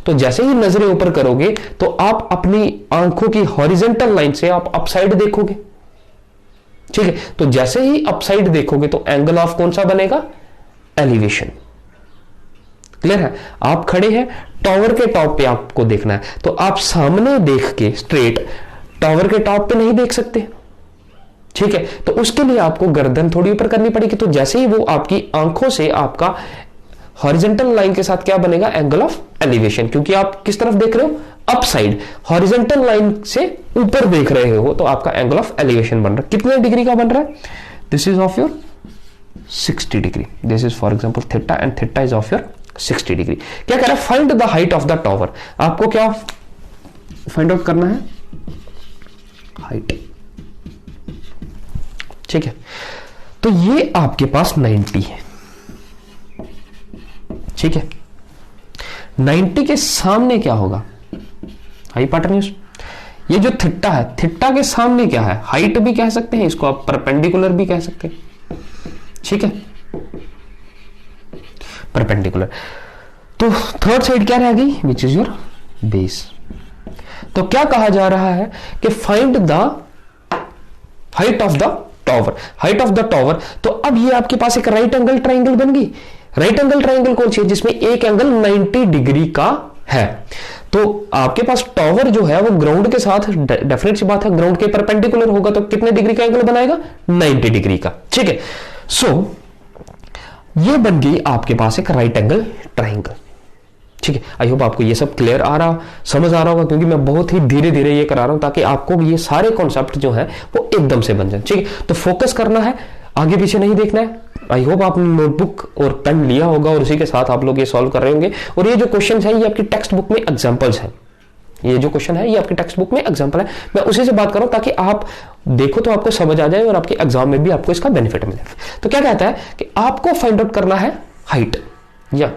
तो जैसे ही नजरें ऊपर करोगे तो आप अपनी आंखों की हॉरिजॉन्टल लाइन से आप अपसाइड देखोगे, ठीक है। तो जैसे ही अपसाइड देखोगे तो एंगल ऑफ कौन सा बनेगा एलिवेशन, क्लियर है। आप खड़े हैं टावर के टॉप पे, आपको देखना है तो आप सामने देख के स्ट्रेट टावर के टॉप पे नहीं देख सकते, ठीक है। तो उसके लिए आपको गर्दन थोड़ी ऊपर करनी पड़ेगी। तो जैसे ही वो आपकी आंखों से आपका हॉरिजॉन्टल लाइन के साथ क्या बनेगा एंगल ऑफ एलिवेशन, क्योंकि आप किस तरफ देख रहे हो अप साइड, हॉरिजॉन्टल लाइन से ऊपर देख रहे हो, तो आपका एंगल ऑफ एलिवेशन बन रहा है। कितने डिग्री का बन रहा है, this is of your 60 degree, this is for example theta and theta is of your 60 degree. क्या कह रहा है find the height of the tower. आपको क्या फाइंड आउट करना है हाइट, ठीक है। तो ये आपके पास 90 है, ठीक है। 90 के सामने क्या होगा हाइपोटेन्यूज। ये जो थीटा है, थीटा के सामने क्या है हाइट भी कह सकते हैं, इसको आप परपेंडिकुलर भी कह सकते हैं, ठीक है, परपेंडिकुलर। तो थर्ड साइड क्या रह गई विच इज योर बेस। तो क्या कहा जा रहा है कि find the height of the tower, height of the tower. तो अब ये आपके पास एक राइट एंगल ट्राइंगल बन गई। राइट एंगल ट्राइंगल कौन सी है जिसमें एक एंगल 90 डिग्री का है। तो आपके पास टावर जो है वो ग्राउंड के साथ, डेफिनेट सी बात है ग्राउंड के परपेंडिकुलर होगा, तो कितने डिग्री का एंगल बनाएगा 90 डिग्री का, ठीक है। सो ये बन गई आपके पास एक राइट एंगल ट्राइंगल, ठीक है। आई होप आपको ये सब क्लियर आ रहा, समझ आ रहा होगा, क्योंकि मैं बहुत ही धीरे धीरे ये करा रहा हूं ताकि आपको ये सारे कॉन्सेप्ट जो है वो एकदम से बन जाए, ठीक है। तो फोकस करना है, आगे पीछे नहीं देखना है। आई होप आपने नोटबुक और पेन लिया होगा और उसी के साथ आप लोग ये सॉल्व कर रहे होंगे। और ये जो क्वेश्चन है ये आपकी टेक्स्ट बुक में एग्जाम्पल्स है, ये जो क्वेश्चन है ये आपकी टेक्स्ट बुक में एग्जाम्पल है। मैं उसी से बात कर रहा हूं ताकि आप देखो तो आपको समझ आ जाए और आपके एग्जाम में भी आपको इसका बेनिफिट मिले। तो क्या कहता है कि आपको फाइंड आउट करना है हाइट, या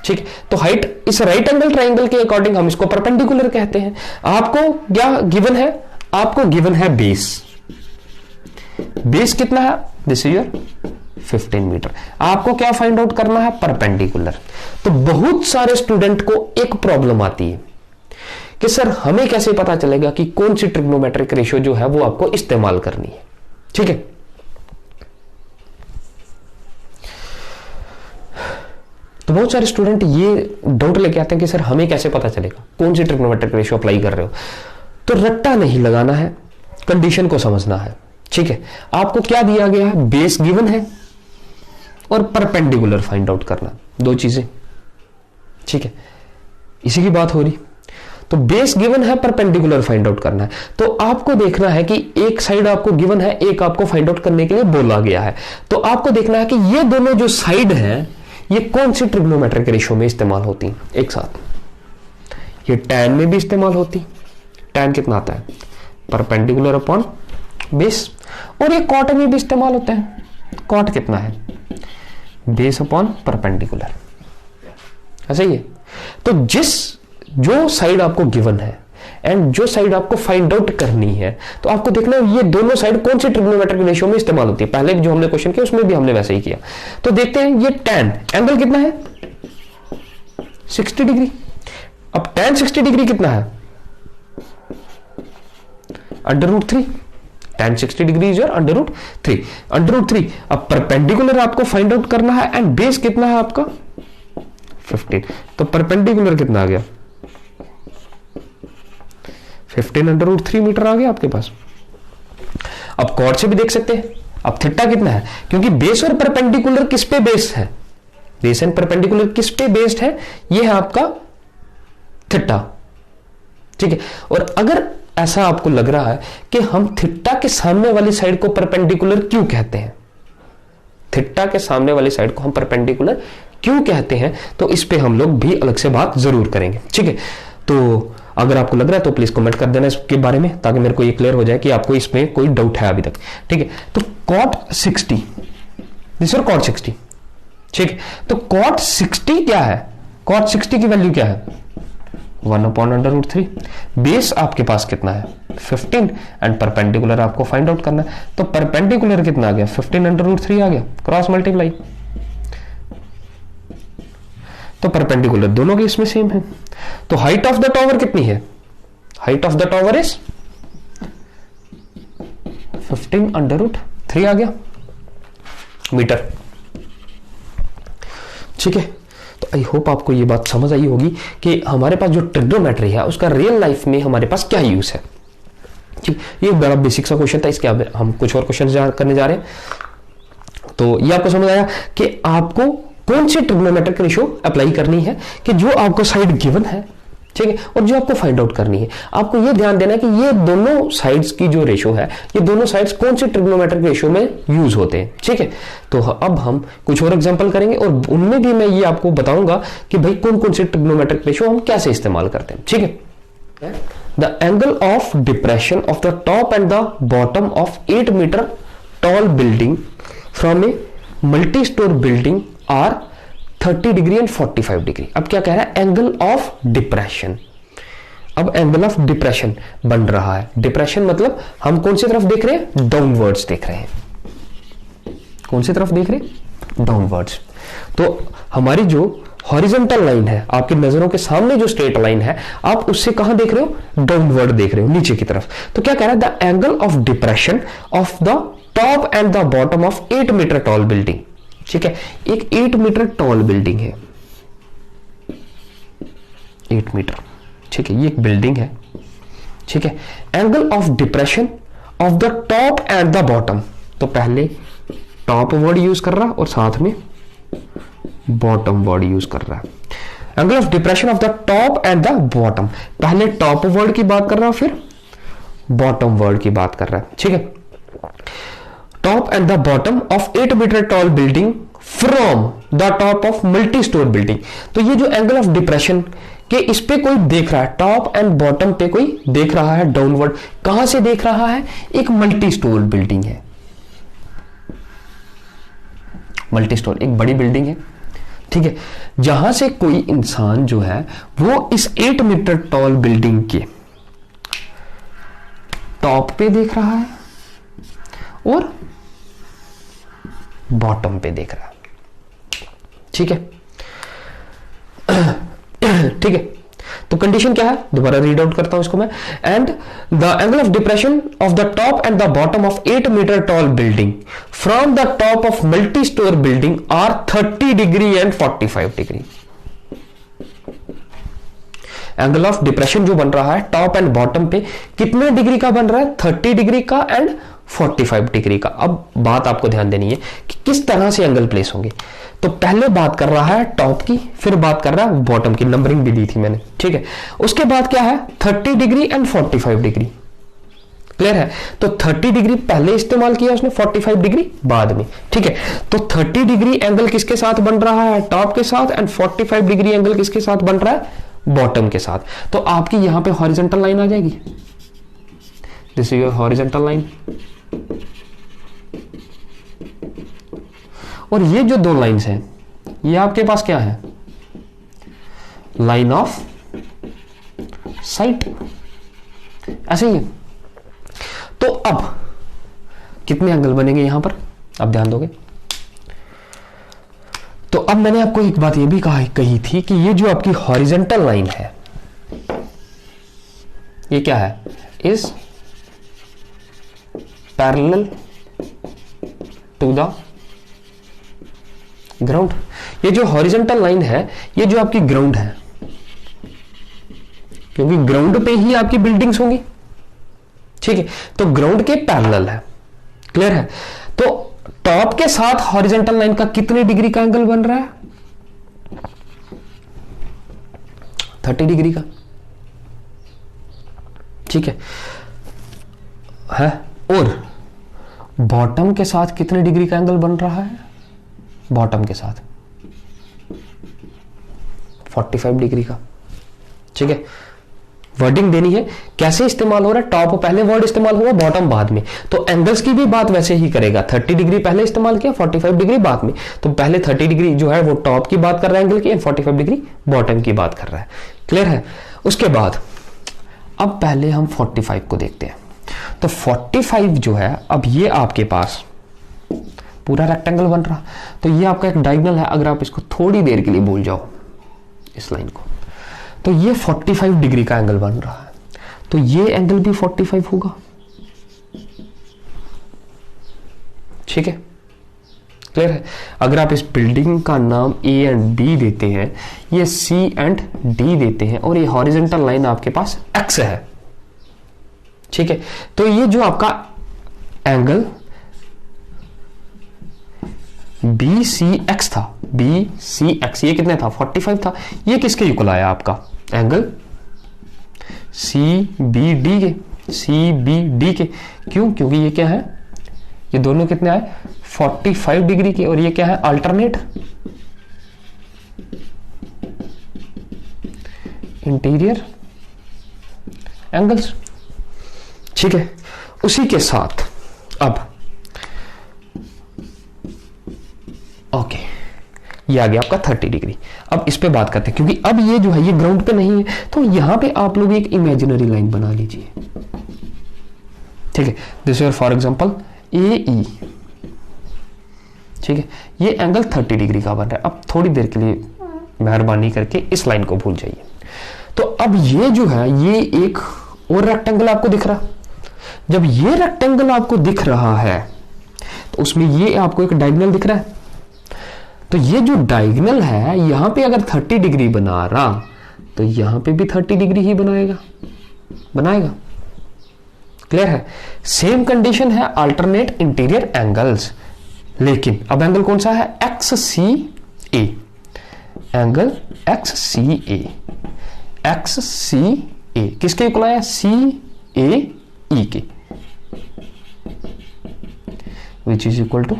ठीक है। तो हाइट इस राइट एंगल ट्राइंगल के अकॉर्डिंग हम इसको परपेंडिकुलर कहते हैं। आपको क्या गिवन है, आपको गिवन है बेस। बेस कितना है, दिस इज योर 15 मीटर। आपको क्या फाइंड आउट करना है परपेंडिकुलर। तो बहुत सारे स्टूडेंट को एक प्रॉब्लम आती है कि सर हमें कैसे पता चलेगा कि कौन सी ट्रिग्नोमेट्रिक रेशियो जो है वो आपको इस्तेमाल करनी है, ठीक है। तो बहुत सारे स्टूडेंट ये डाउट लेके आते हैं कि सर हमें कैसे पता चलेगा कौन सी ट्रिग्नोमेट्रिक रेशियो अप्लाई कर रहे हो। तो रट्टा नहीं लगाना है, कंडीशन को समझना है। ठीक है, आपको क्या दिया गया है, बेस गिवन है और परपेंडिकुलर फाइंड आउट करना, दो चीजें। ठीक है, इसी की बात हो रही। तो बेस गिवन है, परपेंडिकुलर फाइंड आउट करना है। तो आपको देखना है कि एक साइड आपको गिवन है, एक आपको फाइंड आउट करने के लिए बोला गया है। तो आपको देखना है कि ये दोनों जो साइड हैं ये कौन सी ट्रिग्नोमेट्रिक रेशियो में इस्तेमाल होती हैं एक साथ। ये tan में भी इस्तेमाल होती, tan कितना आता है, परपेंडिकुलर अपॉन बेस, और ये cot में भी इस्तेमाल होता है। cot कितना है, बेस अपॉन परपेंडिकुलर, ऐसा ही है। तो जो साइड आपको गिवन है एंड जो साइड आपको फाइंड आउट करनी है, तो आपको देखना है ये दोनों साइड कौन सी ट्रिग्नोमेट्रिक रेशियो में इस्तेमाल होती है। पहले जो हमने क्वेश्चन किया उसमें भी हमने वैसे ही किया। तो देखते हैं ये tan एंगल कितना है, 60 डिग्री। अब tan 60 डिग्री कितना है, √3। tan 60 degree is your √3। अब परपेंडिकुलर आपको फाइंड आउट करना है एंड बेस कितना है आपका 15। तो परपेंडिकुलर कितना आ गया, 15 √3 मीटर आ गया आपके पास। अब कॉट से भी देख सकते हैं। अब थीटा कितना है, क्योंकि बेस और परपेंडिकुलर किस पे बेस्ड है, बेस एंड परपेंडिकुलर किस पे बेस्ड है, ये है आपका थीटा। ठीक है, और अगर ऐसा आपको लग रहा है कि हम थीटा के सामने वाली साइड को परपेंडिकुलर क्यों कहते हैं, थीटा के सामने वाली साइड को हम परपेंडिकुलर क्यों कहते हैं, तो इस पे हम लोग भी अलग से बात जरूर करेंगे। ठीक है, तो अगर आपको लग रहा है तो प्लीज कमेंट कर देना इसके बारे में, ताकि मेरे को ये क्लियर हो जाए कि आपको इसमें कोई डाउट है अभी तक। ठीक है, तो cot 60, दिस और cot 60। ठीक है, तो cot 60 क्या है, cot 60 की वैल्यू क्या है, 1/√3। बेस आपके पास कितना है 15 एंड परपेंडिकुलर आपको फाइंड आउट करना है। तो परपेंडिकुलर कितना आ गया, 15/√3 आ गया, क्रॉस मल्टीप्लाई। तो परपेंडिकुलर दोनों के इसमें सेम है। तो हाइट ऑफ द टावर कितनी है, height of the tower is 15/√3 आ गया मीटर। ठीक है, तो आई होप आपको ये बात समझ आई होगी कि हमारे पास जो ट्रिग्नोमेट्री है उसका रियल लाइफ में हमारे पास क्या यूज है। ठीक, ये बड़ा बेसिक सा क्वेश्चन था, इसके हम कुछ और क्वेश्चन करने जा रहे हैं। तो ये आपको समझ आया कि आपको कौन सी ट्रिग्नोमेट्रिक रेशियो अप्लाई करनी है, कि जो आपको साइड गिवन है, ठीक है, और जो आपको फाइंड आउट करनी है। आपको ये ध्यान देना है कि ये दोनों साइड्स की जो रेशियो है, ये दोनों साइड्स कौन सी ट्रिग्नोमेट्रिक रेशियो में यूज होते हैं। ठीक है, तो अब हम कुछ और एग्जांपल करेंगे और उनमें भी मैं ये आपको बताऊंगा कि भाई कौन कौन सी ट्रिग्नोमेट्रिक रेशियो हम कैसे इस्तेमाल करते हैं। ठीक है, the angle of depression of the top and the bottom of 8 metre tall building from a multi store building are 30 degree and 45 degree. अब क्या कह रहा है, एंगल ऑफ डिप्रेशन। अब एंगल ऑफ डिप्रेशन बन रहा है, डिप्रेशन मतलब हम कौन सी तरफ देख रहे हैं, डाउनवर्ड्स देख रहे हैं। कौन सी तरफ देख रहे हैं, डाउनवर्ड्स। तो हमारी जो हॉरिजॉन्टल लाइन है, आपकी नजरों के सामने जो स्ट्रेट लाइन है, आप उससे कहां देख रहे हो, डाउनवर्ड देख रहे हो, नीचे की तरफ। तो क्या कह रहा है, the angle of depression of the top and the bottom of 8 metre tall building. ठीक है, एक 8 मीटर टॉल बिल्डिंग है, 8 मीटर। ठीक है, ये एक बिल्डिंग है। ठीक है, angle of depression of the top and the bottom. तो पहले टॉप वर्ड यूज कर रहा और साथ में बॉटम वर्ड यूज कर रहा है। Angle of depression of the top and the bottom, पहले टॉप वर्ड की बात कर रहा फिर बॉटम वर्ड की बात कर रहा है। ठीक है, top and the bottom of 8 metre tall building from the top of multi store building. तो ये जो एंगल ऑफ डिप्रेशन के इस पे कोई देख रहा है, टॉप एंड बॉटम पे कोई देख रहा है डाउनवर्ड, कहां से देख रहा है, एक मल्टी स्टोर बिल्डिंग है। मल्टी स्टोर एक बड़ी बिल्डिंग है। ठीक है, जहां से कोई इंसान जो है वो इस 8 मीटर टॉल बिल्डिंग के टॉप पे देख रहा है और बॉटम पे देख रहा है। ठीक है, ठीक है, तो कंडीशन क्या है, दोबारा रीड आउट करता हूं इसको मैं। And the angle of depression of the top and the bottom of 8 metre tall building from the top of multi store building are 30 degree and 45 degree. Angle of depression जो बन रहा है top and bottom पे कितने degree का बन रहा है, 30 डिग्री का एंड 45 डिग्री का। अब बात आपको ध्यान देनी है कि किस तरह से एंगल प्लेस होंगे। तो पहले बात कर रहा है टॉप की, फिर बात कर रहा है बॉटम की, नंबरिंग भी दी थी मैंने, ठीक है। उसके बाद क्या है 30 डिग्री एंड 45 डिग्री, क्लियर है। तो 30 डिग्री पहले इस्तेमाल किया उसने, 45 डिग्री बाद में, ठीक है। तो 30 डिग्री एंगल किसके साथ बन रहा है, टॉप के साथ, एंड 45 डिग्री एंगल किसके साथ बन रहा है, बॉटम के साथ। तो आपकी यहां पे हॉरिजॉन्टल लाइन आ जाएगी, this is your horizontal line. और ये जो दो लाइंस हैं ये आपके पास क्या है, लाइन ऑफ साइट, ऐसे ही है। तो अब कितने एंगल बनेंगे यहां पर, अब ध्यान दोगे। तो अब मैंने आपको एक बात ये भी कही थी कि ये जो आपकी हॉरिजॉन्टल लाइन है ये क्या है, is parallel to the ground. ये जो हॉरिजॉन्टल लाइन है ये जो आपकी ग्राउंड है, क्योंकि ग्राउंड पे ही आपकी बिल्डिंग्स होंगी, ठीक है। तो ग्राउंड के पैरेलल है, क्लियर है। तो टॉप के साथ हॉरिजॉन्टल लाइन का कितने डिग्री का एंगल बन रहा है, 30 डिग्री का, ठीक है। और बॉटम के साथ कितने डिग्री का एंगल बन रहा है, बॉटम के साथ 45 डिग्री का, ठीक है। वर्डिंग देनी है, कैसे इस्तेमाल हो रहा है, टॉप पहले वर्ड इस्तेमाल हुआ, बॉटम बाद में। तो एंगल्स की भी बात वैसे ही करेगा, 30 डिग्री पहले इस्तेमाल किया, 45 डिग्री बाद में। तो पहले 30 डिग्री जो है वो टॉप की बात कर रहा है एंगल की, 45 डिग्री बॉटम की बात कर रहा है, क्लियर है। उसके बाद अब पहले हम 45 को देखते हैं। तो 45 जो है, अब ये आपके पास पूरा रेक्टेंगल बन रहा, तो ये आपका एक डायगोनल है। अगर आप इसको थोड़ी देर के लिए भूल जाओ इस लाइन को, तो ये 45 डिग्री का एंगल बन रहा है, तो ये एंगल भी 45 होगा, ठीक है, क्लियर है। अगर आप इस बिल्डिंग का नाम ए एंड बी देते हैं, ये सी एंड डी देते हैं, और ये हॉरिजॉन्टल लाइन आपके पास एक्स है, ठीक है। तो ये जो आपका एंगल बी सी एक्स था, बी सी एक्स, ये कितने था 45 था, ये किसके इक्वल आया आपका एंगल सी बी डी के, सी बी डी के। क्यों, क्योंकि ये क्या है, ये दोनों कितने आए 45 डिग्री के, और ये क्या है अल्टरनेट इंटीरियर एंगल्स, ठीक है। उसी के साथ अब ओके, ये आ गया आपका 30 डिग्री। अब इस पे बात करते हैं, क्योंकि अब ये जो है ये ग्राउंड पे नहीं है, तो यहां पे आप लोग एक इमेजिनरी लाइन बना लीजिए, ठीक है। दिस इज फॉर एग्जांपल ए ई, ठीक है। ये एंगल 30 डिग्री का बन रहा है। अब थोड़ी देर के लिए मेहरबानी करके इस लाइन को भूल जाइए। तो अब ये जो है ये एक और रेक्टेंगल आपको दिख रहा, जब ये रेक्टेंगल आपको दिख रहा है तो उसमें ये आपको एक डायगोनल दिख रहा है। तो ये जो डायगोनल है यहां पे अगर 30 डिग्री बना रहा तो यहां पे भी 30 डिग्री ही बनाएगा, क्लियर है। सेम कंडीशन है अल्टरनेट इंटीरियर एंगल्स, लेकिन अब एंगल कौन सा है X C A, angle X C A, X C A किसके इक्वल आया सी ए ई के, which is equal to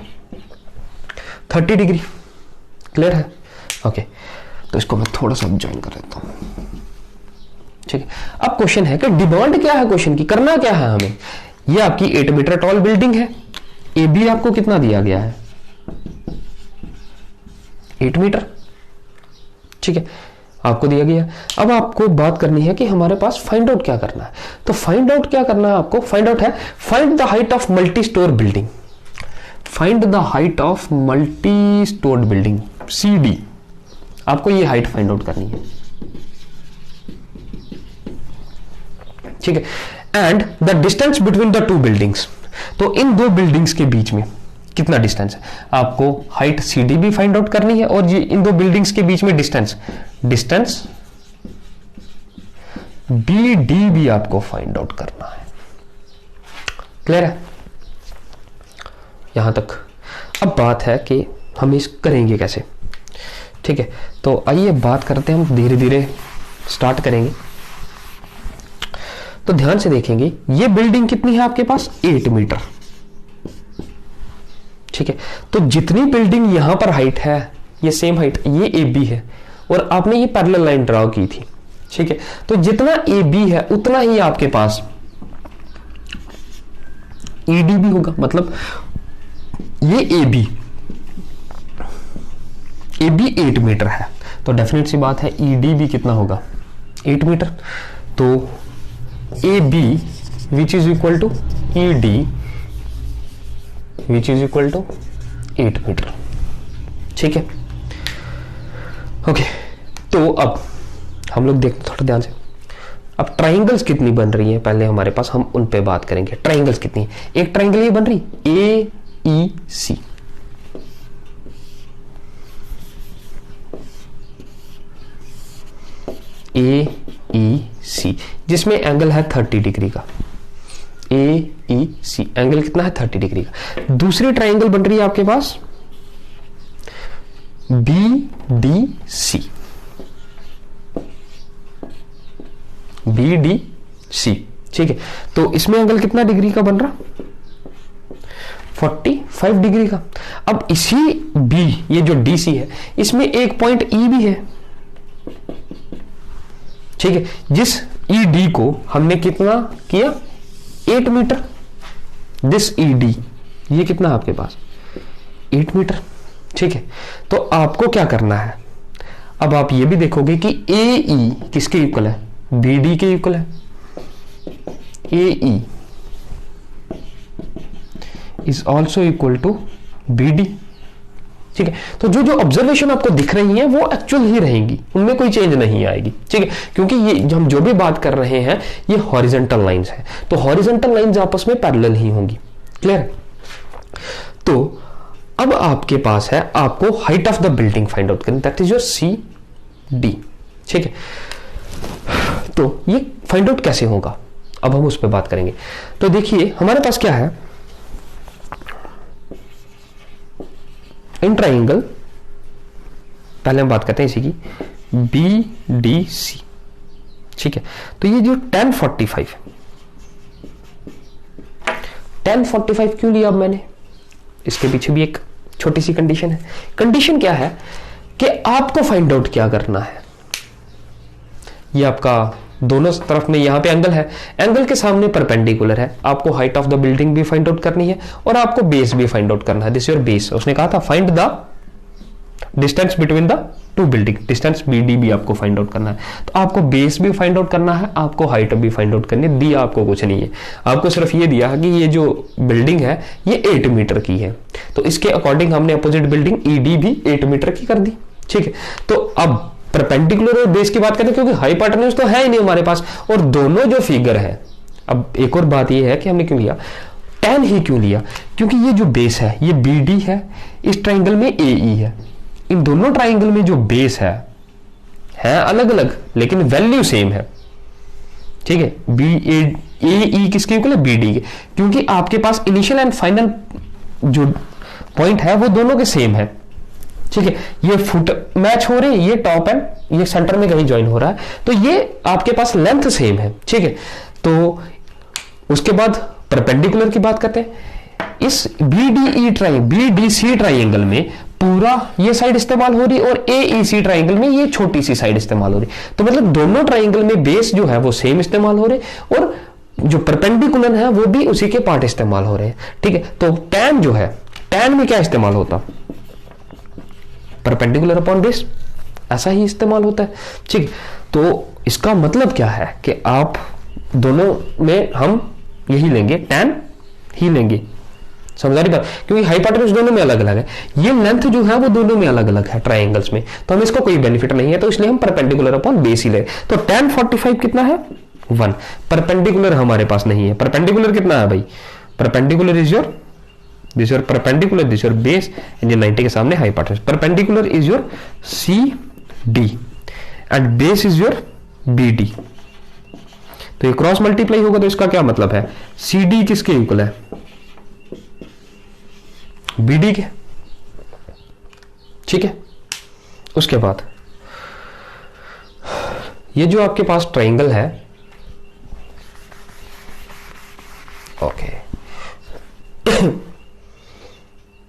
30 degree, clear है। ओके, तो इसको मैं थोड़ा सा ज्वाइन कर देता हूं, ठीक है। अब क्वेश्चन है कि डिमांड क्या है क्वेश्चन की, करना क्या है हमें। ये आपकी 8 मीटर टॉल बिल्डिंग है, ए बी आपको कितना दिया गया है 8 मीटर, ठीक है, आपको दिया गया। अब आपको बात करनी है कि हमारे पास फाइंड आउट क्या करना है। तो फाइंड आउट क्या करना है आपको, फाइंड आउट है find the height of multi store building, find the height of multi stored building CD, आपको ये हाइट फाइंड आउट करनी है, ठीक है। And the distance between the to buildings, तो इन दो बिल्डिंग्स के बीच में कितना डिस्टेंस है, आपको हाइट CD भी फाइंड आउट करनी है, और ये इन दो बिल्डिंग्स के बीच में डिस्टेंस BD भी आपको फाइंड आउट करना है, क्लियर है। यहां तक। अब बात है कि हम इस करेंगे कैसे, ठीक है। तो आइए बात करते हैं, हम धीरे धीरे स्टार्ट करेंगे। तो ध्यान से देखेंगे, ये बिल्डिंग कितनी है आपके पास, 8 मीटर, ठीक है। तो जितनी बिल्डिंग यहां पर हाइट है, ये सेम हाइट, ये ए बी है, और आपने ये पैरेलल लाइन ड्रॉ की थी, ठीक है। तो जितना ए बी है उतना ही आपके पास ई डी भी होगा। मतलब ये ए बी 8 मीटर है, तो डेफिनेट सी बात है ई डी भी कितना होगा, 8 मीटर। तो A B which is equal to E D which is equal to 8 metre, ठीक है। ओके, तो अब हम लोग देखते थोड़ा ध्यान से। अब ट्राइंगल्स कितनी बन रही है पहले हमारे पास, हम उन पे बात करेंगे। ट्राइंगल्स कितनी है, एक ट्राइंगल ये बन रही ए ई सी, ए ई सी, जिसमें एंगल है 30 डिग्री का। ए ई सी एंगल कितना है, 30 डिग्री का। दूसरी ट्राइंगल बन रही है आपके पास B D C, B D C, ठीक है। तो इसमें एंगल कितना डिग्री का बन रहा, 45 डिग्री का। अब इसी बी, ये जो डी सी है, इसमें एक पॉइंट ई भी है, ठीक है। जिस ई डी को हमने कितना किया, 8 मीटर। दिस ई डी, ये कितना है आपके पास, 8 मीटर, ठीक है। तो आपको क्या करना है, अब आप ये भी देखोगे कि ए ई किसके इक्वल है, बी डी के इक्वल है। A E is also equal to B D, ठीक है। तो जो जो ऑब्जर्वेशन आपको दिख रही है वो एक्चुअल ही रहेंगी, उनमें कोई चेंज नहीं आएगी, ठीक है। क्योंकि ये हम जो भी बात कर रहे हैं ये हॉरिजॉन्टल लाइंस है, तो हॉरिजॉन्टल लाइंस आपस में पैरेलल ही होंगी, क्लियर। तो अब आपके पास है, आपको height of the building find out करनी, that is your C D, ठीक है। तो ये फाइंड आउट कैसे होगा, अब हम उस पर बात करेंगे। तो देखिए हमारे पास क्या है, इन ट्राइंगल, पहले हम बात करते हैं इसी की, बी डी सी, ठीक है। तो ये जो tan 45 क्यों लिया अब मैंने, इसके पीछे भी एक छोटी सी कंडीशन है। कंडीशन क्या है कि आपको फाइंड आउट क्या करना है, ये आपका दोनों तरफ में यहां पे एंगल है, एंगल के सामने परपेंडिकुलर है, आपको हाइट ऑफ द बिल्डिंग भी फाइंड आउट करनी है और आपको बेस भी फाइंड आउट करना है। दिस योर बेस, उसने कहा था find the distance between the two building, distance B D भी आपको फाइंड आउट करना है। तो आपको बेस भी फाइंड आउट करना है, आपको हाइट भी फाइंड आउट करनी है। दिया आपको कुछ नहीं है, आपको सिर्फ ये दिया है कि ये जो बिल्डिंग है ये 8 मीटर की है, तो इसके अकॉर्डिंग हमने अपोजिट बिल्डिंग ई डी भी 8 मीटर की कर दी, ठीक है। तो अब परपेंडिकुलर और बेस की बात करते हैं, क्योंकि हाइपोटेन्यूज तो है ही नहीं हमारे पास, और दोनों जो फिगर है। अब एक और बात ये है कि हमने क्यों लिया tan ही क्यों लिया, क्योंकि ये जो बेस है ये बी डी है, इस ट्राइंगल में ए ई है, इन दोनों ट्राइंगल में जो बेस है अलग अलग लेकिन वैल्यू सेम है, ठीक है। बी ए ई किसके इक्वल है, बी डी के, क्योंकि आपके पास इनिशियल एंड फाइनल जो पॉइंट है वो दोनों के सेम है, ठीक है। ये फुट मैच हो रहे हैं, ये टॉप एंड ये सेंटर में कहीं ज्वाइन हो रहा है, तो ये आपके पास लेंथ सेम है, ठीक है। तो उसके बाद परपेंडिकुलर की बात करते हैं। इस बी डी सी ट्राइंगल में पूरा ये साइड इस्तेमाल हो रही और ए ई सी ट्राइंगल में ये छोटी सी साइड इस्तेमाल हो रही, तो मतलब दोनों ट्राइंगल में बेस जो है वो सेम इस्तेमाल हो रहे और जो परपेंडिकुलर है वो भी उसी के पार्ट इस्तेमाल हो रहे हैं, ठीक है। तो tan जो है, tan में क्या इस्तेमाल होता, परपेंडिकुलर अपॉन बेस, ऐसा ही इस्तेमाल होता है, ठीक। तो इसका मतलब क्या है कि आप दोनों में हम यही लेंगे, tan ही लेंगे, समझ आ रही बात, क्योंकि हाइपोटेन्यूज दोनों में अलग अलग है, ये लेंथ जो है वो दोनों में अलग अलग है ट्राइंगल्स में, तो हम इसको कोई बेनिफिट नहीं है, तो इसलिए हम परपेंडिकुलर अपॉन बेस ही ले। तो tan 45 कितना है, 1। परपेंडिकुलर हमारे पास नहीं है, परपेंडिकुलर कितना है भाई, perpendicular is your this your perpendicular, this your base, and ये 90 के सामने hypotenuse. Perpendicular is your C D and base is your B D, तो ये क्रॉस मल्टीप्लाई होगा, तो इसका क्या मतलब है, सी डी किसके इक्वल है, BD के, ठीक है। उसके बाद ये जो आपके पास ट्राइंगल है, ओके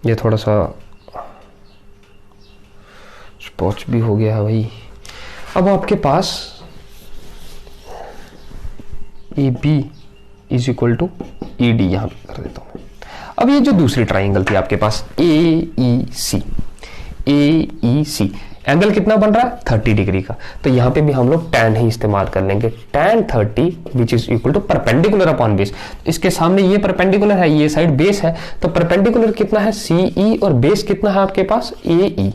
ये थोड़ा सा स्पॉच भी हो गया है भाई। अब आपके पास AB is equal to ED यहां पे कर देता हूं मैं। अब ये जो दूसरी ट्राइंगल थी आपके पास AEC, एंगल कितना बन रहा है 30 डिग्री का, तो यहां पे भी हम लोग tan ही इस्तेमाल कर लेंगे, tan 30 which is equal to perpendicular upon base. इसके सामने ये परपेंडिकुलर है, ये साइड बेस है, तो परपेंडिकुलर कितना है CE और बेस कितना है आपके पास AE,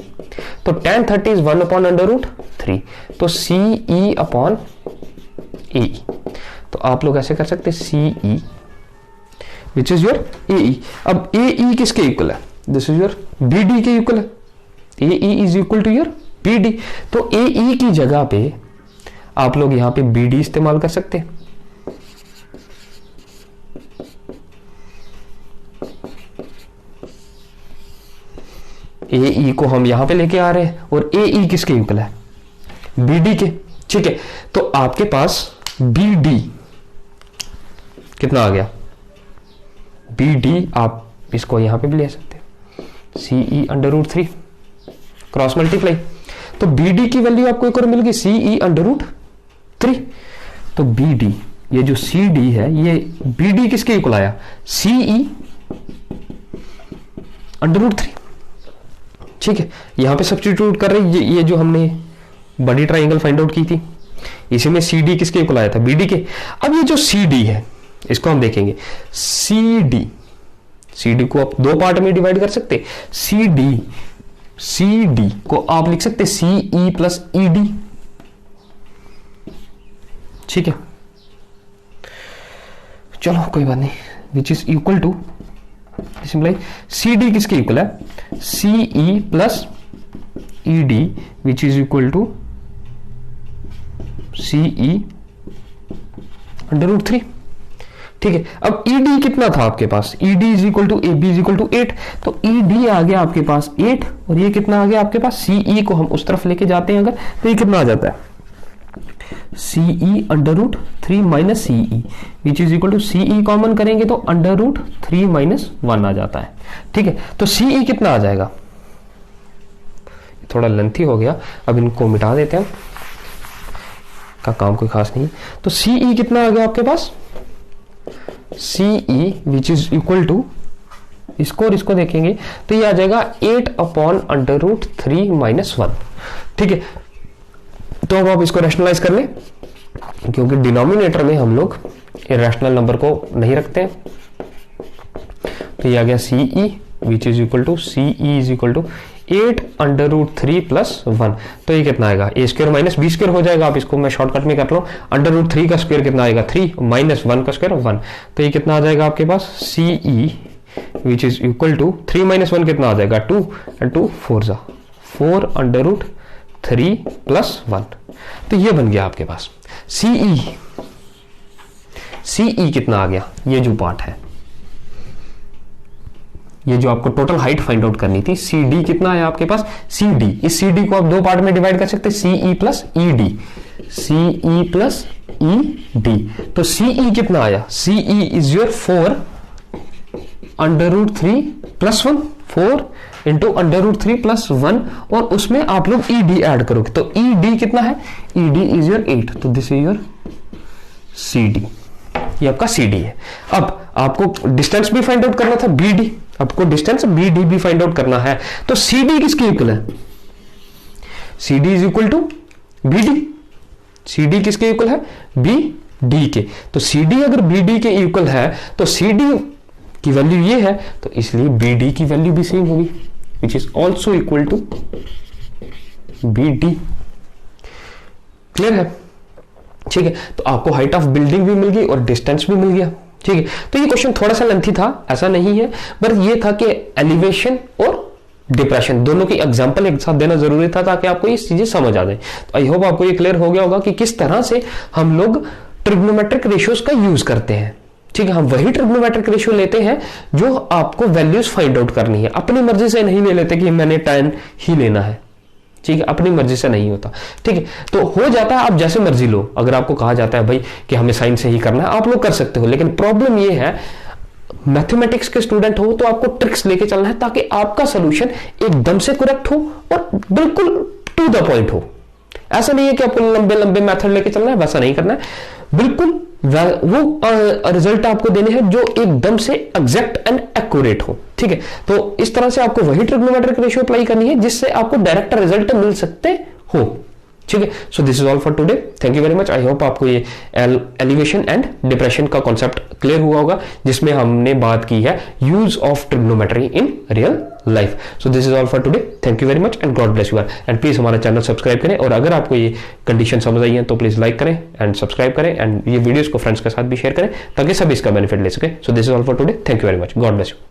तो tan 30 इज 1 अपॉन √3, तो CE अपॉन AE। तो आप लोग ऐसे कर सकते CE which is your AE। अब AE किसके इक्वल है, दिस इज योर BD के इक्वल है, AE is equal to your BD। तो AE की जगह पे आप लोग यहां पे BD इस्तेमाल कर सकते हैं। AE को हम यहां पे लेके आ रहे हैं और AE किसके इक्वल है BD के, ठीक है। तो आपके पास BD कितना आ गया, BD आप इसको यहां पे भी ले सकते हैं, CE √3 क्रॉस मल्टीप्लाई, तो BD की वैल्यू आपको एक और मिल गई CE √3। तो BD, ये जो CD है ये BD किसके इक्वल आया CE √3, ठीक है। यहां पे सब्स्टिट्यूट कर रहे ये जो हमने बड़ी ट्राइंगल फाइंड आउट की थी, इसी में CD किसके इक्वल आया था BD के। अब ये जो CD है इसको हम देखेंगे, CD को आप दो पार्ट में डिवाइड कर सकते, CD को आप लिख सकते CE प्लस ED, ठीक है। चलो कोई बात नहीं, which is equal to simply CD किसके इक्वल है CE plus ED which is equal to CE √3, ठीक है। अब ED कितना था आपके पास, ED is equal to AB is equal to 8, तो ED आ गया आपके पास 8 और ये कितना आ गया आपके पास CE को हम उस तरफ लेके जाते हैं अगर, तो ये कितना आ जाता है CE √3 minus CE which is equal to CE common करेंगे तो √3 माइनस 1 आ जाता है, ठीक है। तो CE कितना आ जाएगा, थोड़ा लेंथी हो गया, अब इनको मिटा देते हैं, का काम कोई खास नहीं है। तो CE कितना आ गया आपके पास CE which is equal to, इसको और इसको देखेंगे तो ये आ जाएगा 8 अपॉन √3 माइनस 1, ठीक है। तो अब आप इसको रैशनलाइज कर लें, क्योंकि डिनोमिनेटर में हम लोग इरेशनल नंबर को नहीं रखते हैं, तो ये आ गया CE which is equal to CE is equal to 8 √3 plus 1, तो ये कितना आएगा a² माइनस b² हो जाएगा। आप इसको मैं शॉर्टकट में कर लो, √3 का स्क्वायर कितना आएगा 3 माइनस 1 का स्क्वायर 1, तो ये कितना आ जाएगा आपके पास CE which is equal to 3 minus 1 कितना आ जाएगा 2 एंड 2 4 4 √3 प्लस 1, तो ये बन गया आपके पास CE कितना आ गया, ये जो पार्ट है, ये जो आपको टोटल हाइट फाइंड आउट करनी थी, CD कितना है आपके पास CD, इस CD को आप दो पार्ट में डिवाइड कर सकते हैं CE plus ED, CE plus ED, तो CE कितना आया CE is your 4 √3 plus 1, 4 into √3 plus 1, और उसमें आप लोग ED ऐड करोगे तो ED कितना है ED इज योर 8, तो दिस इज योर CD, ये आपका CD है। अब आपको डिस्टेंस भी फाइंड आउट करना था BD, आपको डिस्टेंस BD भी फाइंड आउट करना है, तो CD किसके इक्वल है CD is equal to BD, CD किसके इक्वल है BD के, तो CD अगर BD के इक्वल है तो CD की वैल्यू ये है, तो इसलिए BD की वैल्यू भी सेम होगी which is also equal to BD, clear है, ठीक है। तो आपको हाइट ऑफ बिल्डिंग भी मिल गई और डिस्टेंस भी मिल गया, ठीक है। तो ये क्वेश्चन थोड़ा सा लेंथी था, ऐसा नहीं है, पर ये था कि एलिवेशन और डिप्रेशन दोनों की एग्जांपल एक साथ देना जरूरी था ताकि आपको ये चीजें समझ आ जाए। तो आई होप आपको ये क्लियर हो गया होगा कि किस तरह से हम लोग ट्रिग्नोमेट्रिक रेशियोज का यूज करते हैं, ठीक है, हम वही ट्रिग्नोमेट्रिक रेशियो लेते हैं जो आपको वैल्यूज फाइंड आउट करनी है, अपनी मर्जी से नहीं ले लेते कि मैंने tan ही लेना है, ठीक है, अपनी मर्जी से नहीं होता, ठीक है। तो हो जाता है, आप जैसे मर्जी लो, अगर आपको कहा जाता है भाई कि हमें साइन से ही करना है, आप लोग कर सकते हो, लेकिन प्रॉब्लम ये है मैथमेटिक्स के स्टूडेंट हो तो आपको ट्रिक्स लेके चलना है ताकि आपका सोल्यूशन एकदम से करेक्ट हो और बिल्कुल टू द पॉइंट हो। ऐसा नहीं है कि आपको लंबे लंबे मेथड लेके चलना है, वैसा नहीं करना है, बिल्कुल वो रिजल्ट आपको देने हैं जो एकदम से एग्जैक्ट एंड एक्यूरेट हो, ठीक है। तो इस तरह से आपको वही ट्रिग्नोमेट्रिक रेशियो अप्लाई करनी है जिससे आपको डायरेक्ट रिजल्ट मिल सकते हो, ठीक है। So this is all for today, thank you very much. I hope आपको ये एलिवेशन एंड डिप्रेशन का कॉन्सेप्ट क्लियर हुआ होगा, जिसमें हमने बात की है use of trigonometry in real life. So this is all for today, thank you very much and God bless you are. And please हमारा चैनल सब्सक्राइब करें, और अगर आपको ये कंडीशन समझ आई है तो प्लीज लाइक करें एंड सब्सक्राइब करें, एंड ये वीडियोस को फ्रेंड्स के साथ भी शेयर करें ताकि सब इसका बेनिफिट ले सके। सो this is all for today, thank you very much, God bless you.